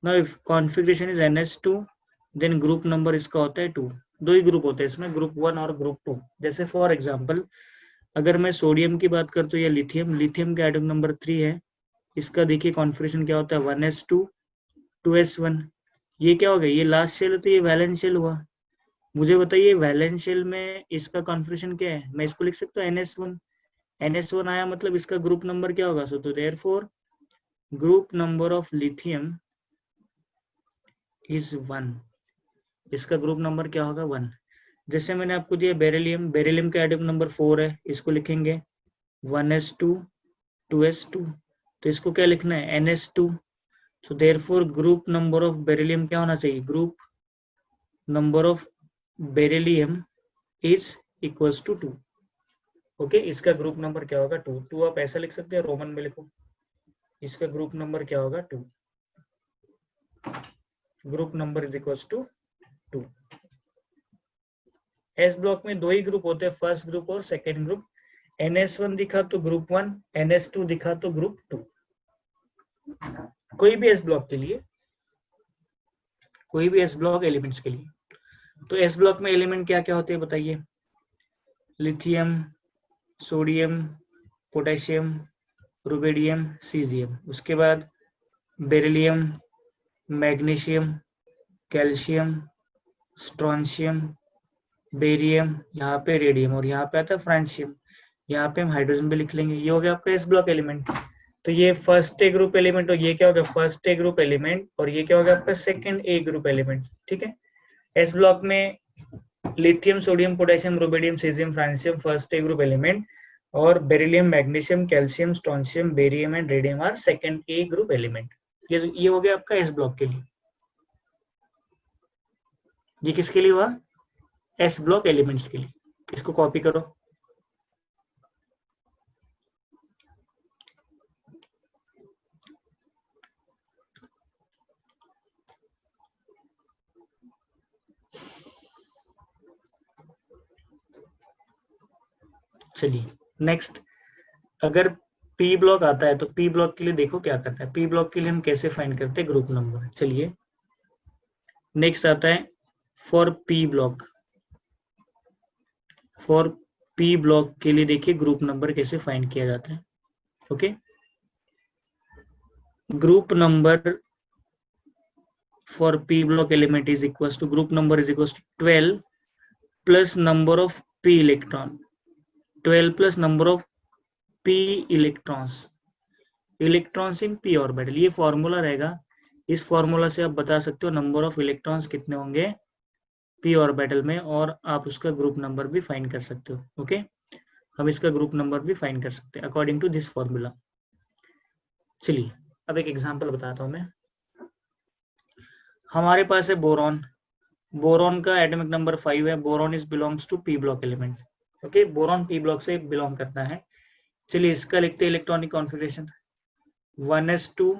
Speaker 1: Now if configuration is NS2 then group number इसका होता है 2। 2 ही ग्रुप होते हैं इसमें, ग्रुप 1 और ग्रुप 2। जैसे फॉर एग्जांपल अगर मैं सोडियम की बात करता हूँ या लिथियम, लिथियम का एटॉमिक नंबर 3 है। इसका देखिए कॉन्फ़िगरेशन क्या होता है? 1s2 2s1। ये क्या हो गया, ये लास्ट शेल है तो ये वैलेंस शेल हुआ। मुझे बताइए वैलेंस शेल में इसका कॉन्फ़िगरेशन क्या है, मैं इसको लिख सकता हूँ NS1। NS1 आया मतलब इसका ग्रुप नंबर क्या होगा, सो तो therefore group number of lithium is 1। इसका ग्रुप नंबर क्या होगा, 1। जैसे मैंने आपको दिया बेरिलियम, बेरिलियम का एटॉमिक नंबर 4 है, इसको लिखेंगे 1s2 2s2, तो इसको क्या लिखना है, NS2। So therefore group number of beryllium क्या होना चाहिए, group number of beryllium is equals to 2। Okay, इसका ग्रुप नंबर क्या होगा, 2। 2 आप ऐसा लिख सकते हैं, रोमन में लिखो, इसका ग्रुप नंबर क्या होगा, 2। Group number is equals to 2। S block में दो ही ग्रुप होते हैं, फर्स्ट ग्रुप और सेकेंड ग्रुप। NS1 दिखा तो ग्रुप 1, NS2 दिखा तो ग्रुप 2। कोई भी एस ब्लॉक के लिए, कोई भी एस ब्लॉक एलिमेंट्स के लिए। तो एस ब्लॉक में एलिमेंट क्या क्या होते हैं बताइए, lithium, sodium, potassium, rubidium, caesium. उसके बाद beryllium, magnesium, calcium, strontium, barium, यहाँ पे रेडियम, और यहाँ पे आता है फ्रांशियम। यहाँ पे हम हाइड्रोजन भी लिख लेंगे। ये हो गया आपका एस ब्लॉक एलिमेंट। तो ये फर्स्ट ए ग्रुप एलिमेंट, और ये क्या हो गया, फर्स्ट ए ग्रुप एलिमेंट, और ये क्या हो गया आपका सेकंड ए ग्रुप एलिमेंट। ठीक है, एस ब्लॉक में lithium, sodium, potassium, rubidium, caesium, francium first A group element, और beryllium, magnesium, calcium, strontium, barium and radium are second A group element. ये हो गया आपका एस ब्लॉक के लिए। ये किसके लिए हुआ, एस ब्लॉक एलिमेंट्स के लिए। इसको कॉपी करो। चलिए नेक्स्ट, अगर पी ब्लॉक आता है तो पी ब्लॉक के लिए देखो क्या करता है। पी ब्लॉक के लिए हम कैसे फाइंड करते हैं ग्रुप नंबर। चलिए नेक्स्ट आता है for P block. For P block के लिए देखिए ग्रुप नंबर कैसे फाइंड किया जाता है। Okay, group number for P block element is equal to, group number is equal to 12 plus number of P electron. 12 plus number of P electrons, electrons in P orbital. ये formula रहेगा। इस formula से आप बता सकते हो number of electrons कितने होंगे पी ऑर्बिटल में, और आप उसका ग्रुप नंबर भी फाइंड कर सकते हो। ओके, हम इसका ग्रुप नंबर भी फाइंड कर सकते हैं अकॉर्डिंग टू दिस फॉर्मूला। चलिए अब एक एग्जांपल बताता हूं मैं। हमारे पास है बोरॉन। बोरॉन का एटॉमिक नंबर 5 है। Boron is belongs to P block element. Okay, boron P block से बिलोंग करता है। चलिए इसका लिखते हैं electronic configuration 1s2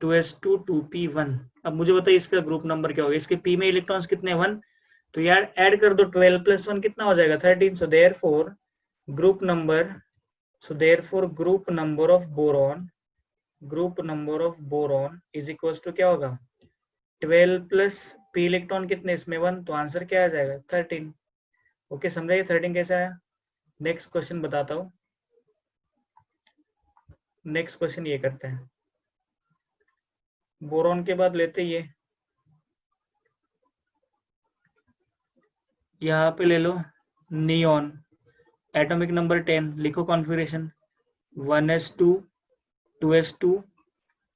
Speaker 1: 2s2 2p1। अब मुझे बताइए इसका ग्रुप नंबर क्या होगा। इसके पी में इलेक्ट्रॉन्स कितने, 1, तो यार ऐड कर दो, 12 प्लस 1 कितना हो जाएगा, 13। So therefore group number, so therefore group number of boron, group number of boron is equals to क्या होगा, 12 प्लस पी इलेक्ट्रॉन कितने इसमें, 1, तो आंसर क्या आ जाएगा, 13। ओके, समझाइए 13 कैसे आया। नेक्स्ट क्वेश्चन बताता हूँ। नेक्स्ट क्वेश्चन ये करते हैं, बोरॉन के बाद लेते ये, यहाँ पे ले लो नियॉन, एटॉमिक नंबर 10, लिखो configuration 1s2 2s2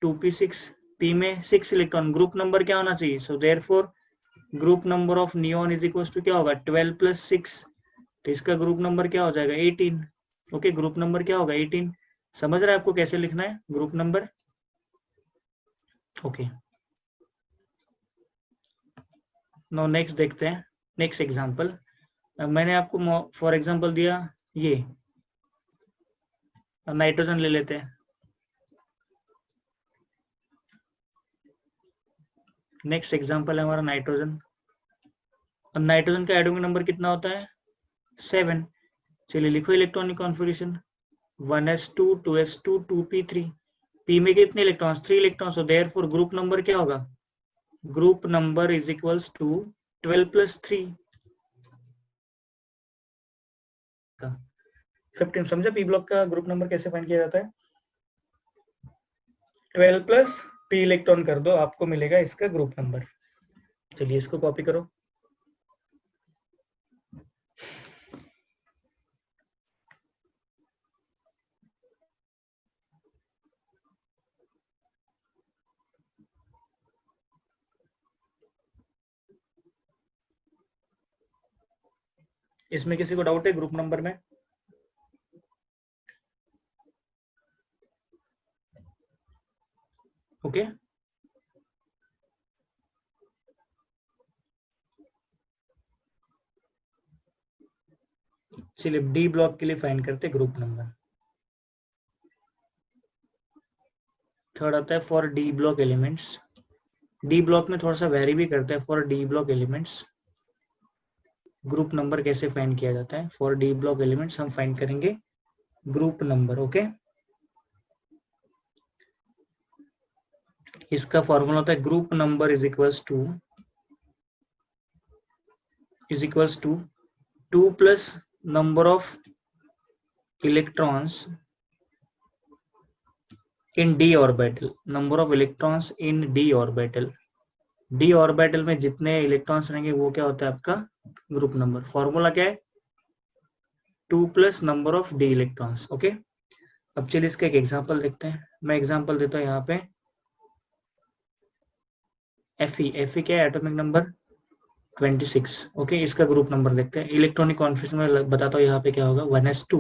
Speaker 1: 2p6। P में 6 इलेक्ट्रॉन, ग्रुप नंबर क्या होना चाहिए, so therefore group number of neon is equal to क्या होगा, 12 प्लस 6, तो इसका ग्रुप नंबर क्या हो जाएगा, 18। ओके, ग्रुप नंबर क्या होगा, 18। समझ रहे हैं आपको कैसे लिखना है group number. Okay, no next देखते हैं। नेक्स्ट एग्जांपल, मैंने आपको फॉर एग्जांपल दिया ये नाइट्रोजन ले लेते हैं। नेक्स्ट एग्जांपल है हमारा नाइट्रोजन। और नाइट्रोजन का एटॉमिक नंबर कितना होता है, 7। चलिए लिखो electronic configuration 1s2 2s2 2p3। P में कितने इलेक्ट्रॉन्स, 3 इलेक्ट्रॉन्स, तो देयरफॉर ग्रुप नंबर क्या होगा, group number is equals to 12 plus 3 का 15। समझा पी ब्लॉक का ग्रुप नंबर कैसे फाइंड किया जाता है, 12 प्लस p इलेक्ट्रॉन कर दो, आपको मिलेगा इसका ग्रुप नंबर। चलिए इसको कॉपी करो। इसमें किसी को डाउट है ग्रुप नंबर में? ओके, चलिए डी ब्लॉक के लिए फाइंड करते ग्रुप नंबर। थर्ड आता है for D block elements. D block में थोड़ा सा वेरी भी करता है। For D block elements group number कैसे फाइंड किया जाता है? फॉर डी ब्लॉक एलिमेंट्स हम फाइंड करेंगे ग्रुप नंबर। ओके, इसका फॉर्मूला होता है group number is equals to 2 plus number of electrons in D orbital. Number of electrons in D orbital. D orbital में जितने इलेक्ट्रॉन्स रहेंगे वो क्या होता है आपका ग्रुप नंबर। फॉर्मूला क्या है? 2 plus number of D electrons. Okay, अब चलिए इसका एक एग्जांपल देखते हैं। मैं एग्जांपल देता हूँ यहाँ पे Fe क्या है? Atomic number 26। ओके, इसका ग्रुप नंबर देखते हैं। इलेक्ट्रॉनिक कॉन्फिगरेशन में बताता हूँ यहाँ पे क्या होगा। 1s2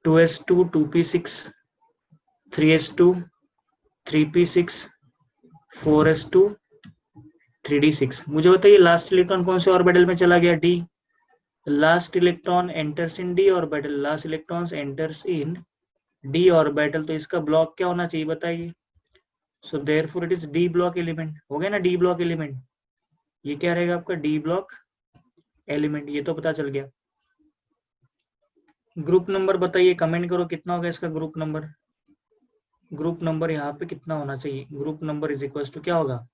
Speaker 1: 2s2 2p6 3s2 3p6 4s2 3d6। मुझे बताइए लास्ट इलेक्ट्रॉन कौन से ऑर्बिटल में चला गया? D. Last electron enters in D orbital. Last electrons enters in D orbital. तो इसका ब्लॉक क्या होना चाहिए बताइए? सो therefore it is D block element. हो गया ना डी ब्लॉक एलिमेंट। ये क्या रहेगा आपका? D block element. ये तो पता चल गया। ग्रुप नंबर बताइए, कमेंट करो कितना होगा इसका ग्रुप नंबर। ग्रुप नंबर यहाँ पे कितना होना चाहिए? Group number is equal to क्या होगा?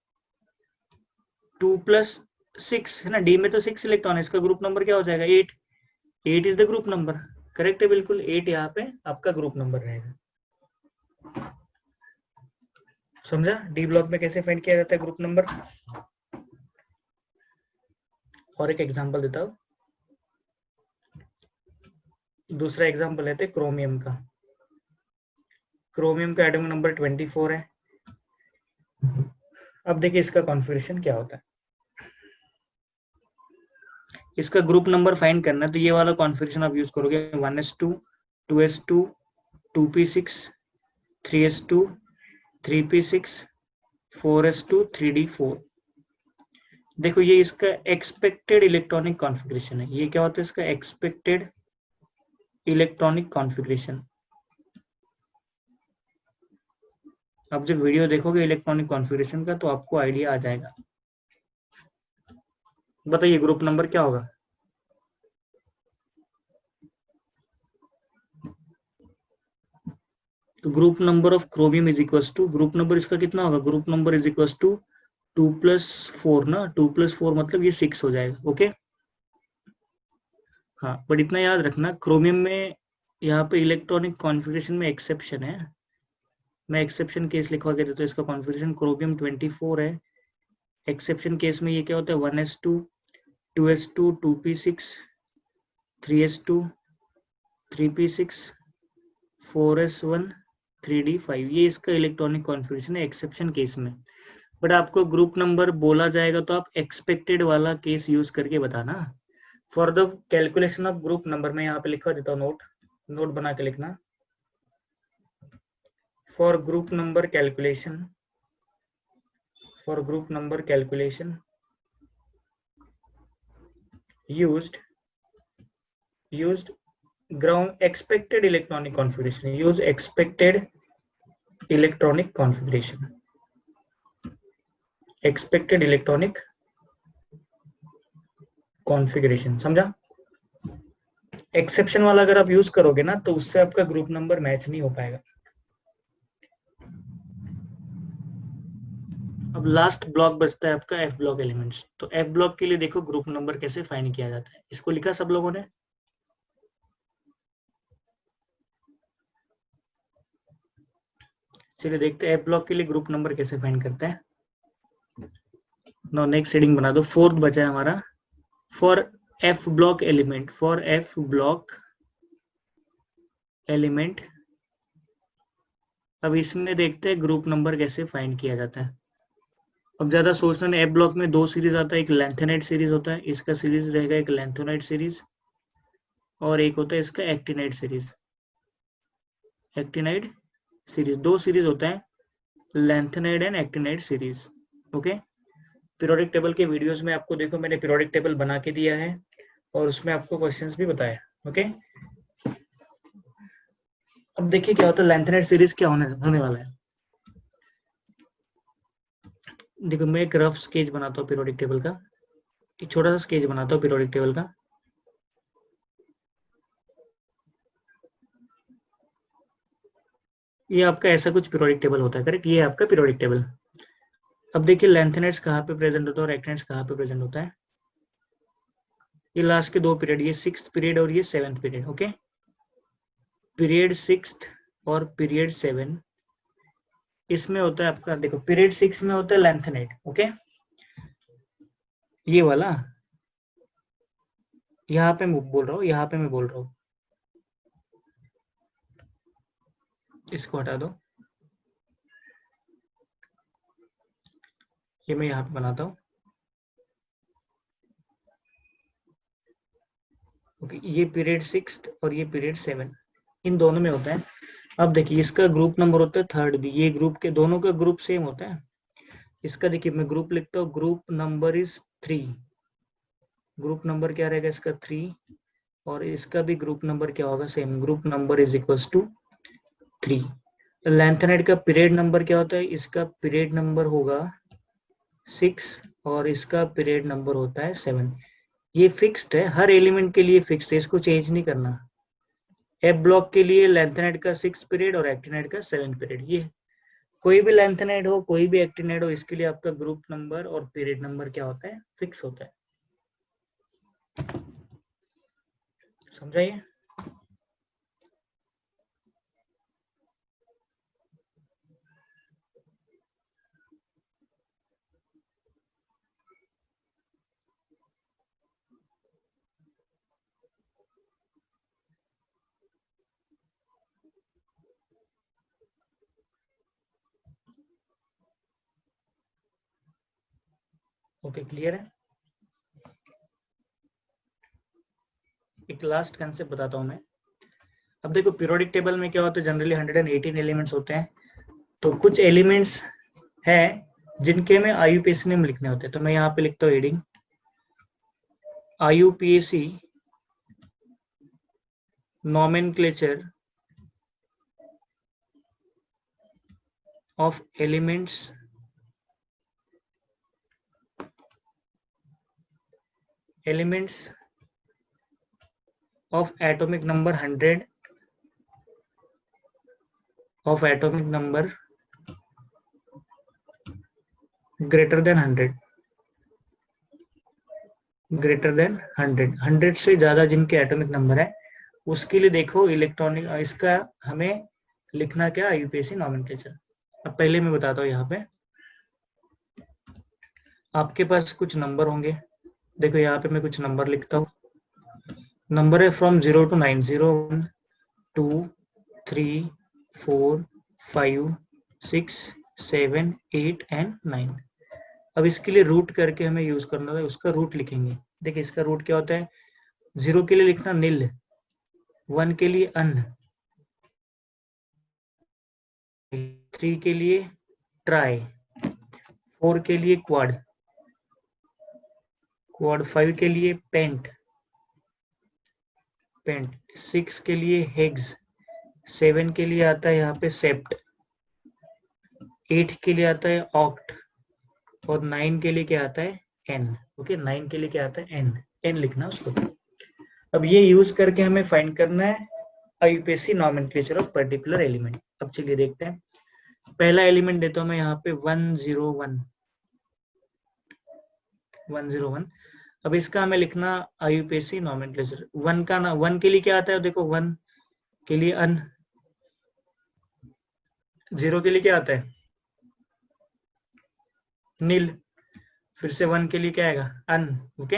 Speaker 1: 2 प्लस 6 है ना। डी में तो 6 इलेक्ट्रॉन है, इसका ग्रुप नंबर क्या हो जाएगा? 8। 8 is the group number. Correct है बिल्कुल। 8 यहाँ पे आपका ग्रुप नंबर रहेगा। समझा डी ब्लॉक में कैसे फाइंड किया जाता है ग्रुप नंबर? और एक एग्जांपल देता हूँ। दूसरा एग्जांपल लेते हैं क्रोमियम का। क्रोमियम का एटॉमिक नंबर 24 है। अब देखिए इसका कॉन्फिगरेशन क्या होता है। इसका ग्रुप नंबर फाइंड करना है तो ये वाला कॉन्फिगरेशन आप यूज करोगे। 1s2 2s2 2p6 3s2 3p6 4s2 3d4। देखो ये इसका एक्सपेक्टेड इलेक्ट्रॉनिक कॉन्फ़िगरेशन है। ये क्या होता है इसका? Expected electronic configuration. आप जब वीडियो देखोगे इलेक्ट्रॉनिक कॉन्फ़िगरेशन का तो आपको आइडिया आ जाएगा। बताइए ग्रुप नंबर क्या होगा? तो group number of chromium is equals to, group number इसका कितना होगा? Group number is equals to 2 plus 4 ना। 2 प्लस 4 मतलब ये 6 हो जाएगा। ओके, हाँ, बट इतना याद रखना क्रोमियम में यहाँ पे इलेक्ट्रॉनिक कॉन्फ़िगरेशन में एक्सेप्शन है। मैं एक्सेप्शन केस लिखवा के देता हूँ। इसका कॉन्फ़िगरेशन क्रोमियम 24 है। एक्सेप्शन केस में ये क्या होता है? 1s2 2s2 2p6 3s2 3p6 4s1 3d5। ये इसका इलेक्ट्रॉनिक कॉन्फ़िगरेशन है एक्सेप्शन केस में। बट आपको ग्रुप नंबर बोला जाएगा तो आप एक्सपेक्टेड वाला केस यूज करके बताना। For the calculation of group number मैं यहाँ पे लिखवा देता हूँ। नोट बना के लिखना। For group number calculation used ground expected electronic configuration। use expected electronic configuration। समझा? एक्सेप्शन वाला अगर आप यूज करोगे ना तो उससे आपका ग्रुप नंबर मैच नहीं हो पाएगा। अब लास्ट ब्लॉक बचता है आपका एफ ब्लॉक एलिमेंट्स। तो एफ ब्लॉक के लिए देखो ग्रुप नंबर कैसे फाइंड किया जाता है। इसको लिखा सब लोगों ने? चलिए देखते हैं एफ ब्लॉक के लिए ग्रुप नंबर कैसे फाइंड करते हैं। नो नेक्स्ट हेडिंग बना दो, फोर्थ बचा है हमारा, for F block element, for F block element. अब इसमें देखते हैं ग्रुप नंबर कैसे फाइंड किया जाता है। अब ज्यादा सोचना नहीं, एफ ब्लॉक में दो सीरीज आता है, एक लेंथेनाइट सीरीज होता है, इसका सीरीज रहेगा एक लेंथेनाइट सीरीज, और एक होता है इसका एक्टिनाइट सीरीज। एक्टिनाइट सीरीज, दो सीरीज होता है, lanthanide and actinide series. Okay, periodic table के वीडियोस में आपको देखो मैंने पीरियोडिक टेबल बना के दिया है और उसमें आपको क्वेश्चंस भी बताया। ओके, अब देखिए क्या होता है, लेंथेनाइट सीरीज क्या होने वाला है। देखो मैं एक रफ स्केच बनाता हूँ पीरियोडिक टेबल का, एक छोटा सा स्केच बनाता हूँ पीरियोडिक टेबल का। ये आपका ऐसा कुछ पीरियोडिक टेबल होता है, करेक्ट, ये आपका पीरियोडिक टेबल। अब देखिए लेंथेनाइट्स कहाँ पे प्रेजेंट होता है और एक्टिनाइट्स कहाँ पे प्रेजेंट होता है। ये लास्ट के दो पीरियड, ये 6th पीरियड और ये 7th period. Okay, period 6th और पीरियड 7 इसमें होता है आपका, देखो पीरियड 6 में होता है लेंथेनाइट। ओके, ये वाला, यहाँ पे मैं बोल रहा हूँ, यहाँ पे मैं बोल रहा हूँ, इसको हटा दो, ये मैं यहाँ पे बनाता हूँ। ओके, ये पीरियड 6th और ये पीरियड 7 इन दोनों में होता है। अब देखिए इसका ग्रुप नंबर होता है 3rd भी, ये ग्रुप के दोनों का ग्रुप सेम होता है। इसका देखिए मैं ग्रुप लिखता हूँ, group number is 3, group number क्या रहेगा इसका 3, और इसका भी ग्रुप नंबर क्या होगा, same, group number is equals to 3। Lanthanide का पीरियड नंबर क्या होता है, इसका पीरियड नंबर होगा 6 और इसका पीरियड नंबर होता है 7। ये फिक्स्ड है, हर एलिमेंट के लिए फिक्स्ड है, इसको चेंज नहीं करना। एफ ब्लॉक के लिए लेंथेनाइट का 6 पीरियड और एक्टिनाइट का 7 पीरियड, ये कोई भी लेंथेनाइट हो कोई भी एक्टिनाइट हो, इसके लिए आपका ग्रुप नंबर और पीरियड नंबर क्या होता है, फिक्स होता है। समझाइए। ओके, क्लियर है। एक लास्ट कंसेप्ट बताता हूँ मैं। अब देखो पीरियोडिक टेबल में क्या होता है, जनरली 118 एलिमेंट्स होते हैं, तो कुछ एलिमेंट्स है जिनके में आईयूपीएसी नेम लिखने होते हैं। तो मैं यहाँ पे लिखता हूँ heading IUPAC nomenclature of elements of atomic number 100 of atomic number greater than 100 100 से ज्यादा जिनके एटॉमिक नंबर है, उसके लिए देखो इलेक्ट्रॉनिक, इसका हमें लिखना क्या, आईयूपीएसी नॉमेनक्लेचर। अब पहले मैं बताता हूँ, यहाँ पे आपके पास कुछ नंबर होंगे, देखो यहाँ पे मैं कुछ नंबर लिखता हूँ। नंबर है फ्रॉम 0 to 9, 0 1 2 3 4 5 6 7 8 एंड 9। अब इसके लिए रूट करके हमें यूज करना है, उसका रूट लिखेंगे। देखिए इसका रूट क्या होता है, 0 के लिए लिखना नील, 1 के लिए अन, 3 के लिए ट्राई, 4 के लिए क्वाड, 5 के लिए पेंट, 6 के लिए हेग्स, 7 के लिए आता है यहाँ पे सेप्ट, 8 के लिए आता है ऑक्ट, और 9 के लिए क्या आता है, एन। ओके, 9 के लिए क्या आता है, एन, एन लिखना उसको। अब ये यूज करके हमें फाइंड करना है IUPAC nomenclature of particular element. अब चलिए देखते हैं, पहला एलिमेंट देता हूं मैं यहाँ पे 101। अब इसका हमें लिखना आईयूपीएसी नॉमेनक्लेचर। 1 का ना, 1 के लिए क्या आता है, देखो 1 के लिए अन, 0 के लिए क्या आता है? नील। फिर से 1 के लिए क्या आएगा? अन। ओके।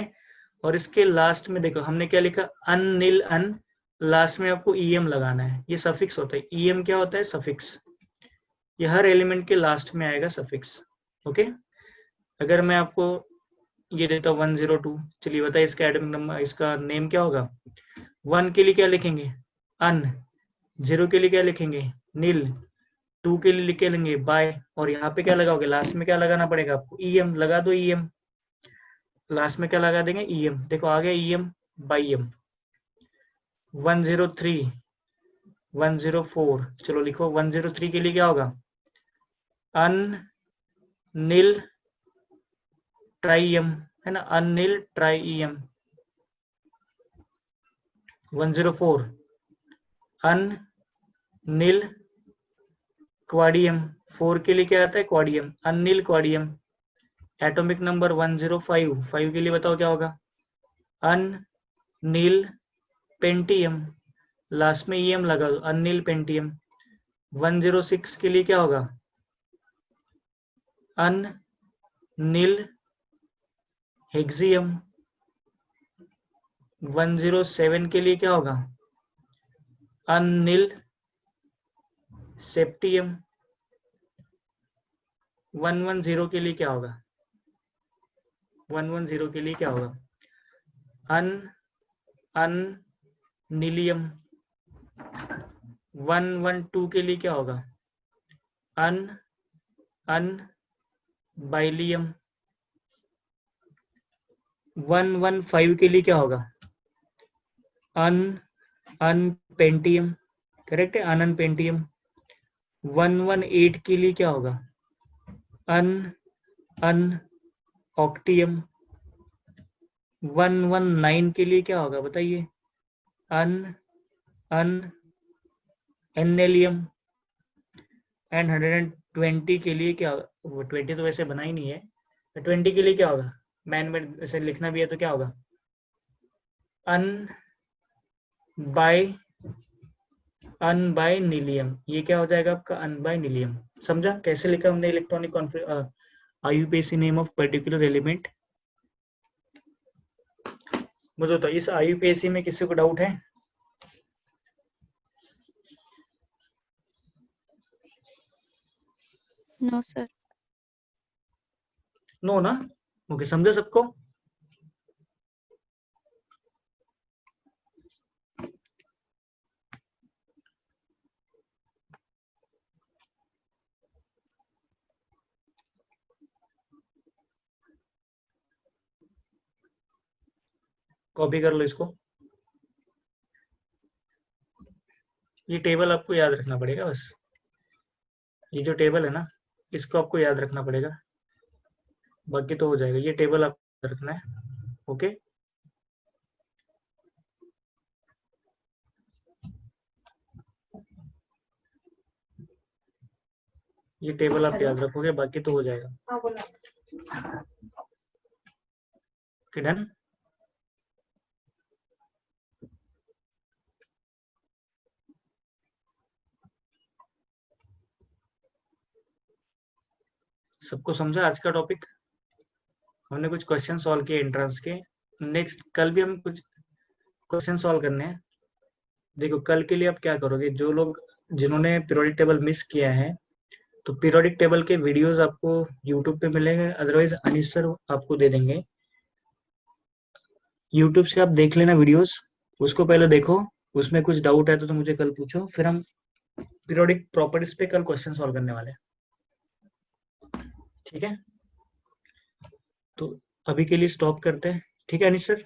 Speaker 1: और इसके लास्ट में देखो हमने क्या लिखा? अन नील अन। लास्ट में आपको ईएम लगाना है, ये सफिक्स होता है। ईएम क्या होता है? सफिक्स। ये हर एलिमेंट के लास्ट में आएगा सफिक्स। ओके। अगर मैं आपको ये देता हूँ 102, चलिए बताइए इसका एडमिक नंबर, इसका नेम क्या होगा? 1 के लिए क्या लिखेंगे? अन। 0 के लिए क्या लिखेंगे? नील। 2 के लिए लिख लेंगे बाय। और यहाँ पे क्या लगाओगे? लास्ट में क्या लगाना पड़ेगा आपको? ईएम लगा दो। ईएम लास्ट में क्या लगा देंगे? ईएम। देखो आ गया ईएम बाई एम। 103, 104, चलो लिखो 103 के लिए क्या होगा? अन नील ट्राईएम, है ना? अन नील ट्राईएम। 104 अन नील क्वाडियम। 4 के लिए क्या आता है? क्वाडियम। अनिल क्वाडियम। एटॉमिक नंबर 105, 5 के लिए बताओ क्या होगा? अन नील पेंटियम। लास्ट में ईएम लगा दो, अनिल पेंटियम। 106 के लिए क्या होगा? अन नील हेक्सियम। 107 के लिए क्या होगा? अन नील सेप्टियम। 110 के लिए क्या होगा? 110 के लिए क्या होगा? अन अन नीलियम। 112 के लिए क्या होगा? अन अन बाइलियम। 115 के लिए क्या होगा? अन अन पेंटियम। करेक्ट है, अनन पेंटियम। 118 के लिए क्या होगा? अन अन ऑक्टियम। 119 के लिए क्या होगा बताइए? अन अन एनेलियम। एंड 120 के लिए क्या होगा? वो 20 तो वैसे बना ही नहीं है। 20 के लिए क्या होगा? मैन में ऐसे लिखना भी है तो क्या होगा? Un bi un bi nilium. ये क्या हो जाएगा आपका? Un bi nilium. समझा कैसे लिखा हमने electronic IUPAC name of particular element? मुझे तो इस आईयूपीएसी में किसी को डाउट है?
Speaker 3: No sir.
Speaker 1: नो ना? ओके, समझा सबको? कॉपी कर लो इसको। ये टेबल आपको याद रखना पड़ेगा बस। ये जो टेबल है ना, इसको आपको याद रखना पड़ेगा, बाकी तो हो जाएगा। ये टेबल आपको रखना है। ओके। ये टेबल आप याद रखोगे, बाकी तो हो जाएगा। Okay, done. सबको समझा आज का टॉपिक? हमने कुछ क्वेश्चन सॉल्व किए एंट्रेंस के। नेक्स्ट कल भी हम कुछ क्वेश्चन सॉल्व करने हैं। देखो कल के लिए आप क्या करोगे, जो लोग जिन्होंने पीरियोडिक टेबल मिस किया है, तो पीरियोडिक टेबल के वीडियोस आपको यूट्यूब पे मिलेंगे, अदरवाइज अनीस सर आपको दे देंगे। यूट्यूब से आप देख लेना वीडियोस, उसको पहले देखो। उसमें कुछ डाउट है तो मुझे कल पूछो, फिर हम पीरियोडिक प्रॉपर्टीज पे कल क्वेश्चन सॉल्व करने वाले हैं। ठीक है, तो अभी के लिए स्टॉप करते हैं। ठीक है अनीस सर?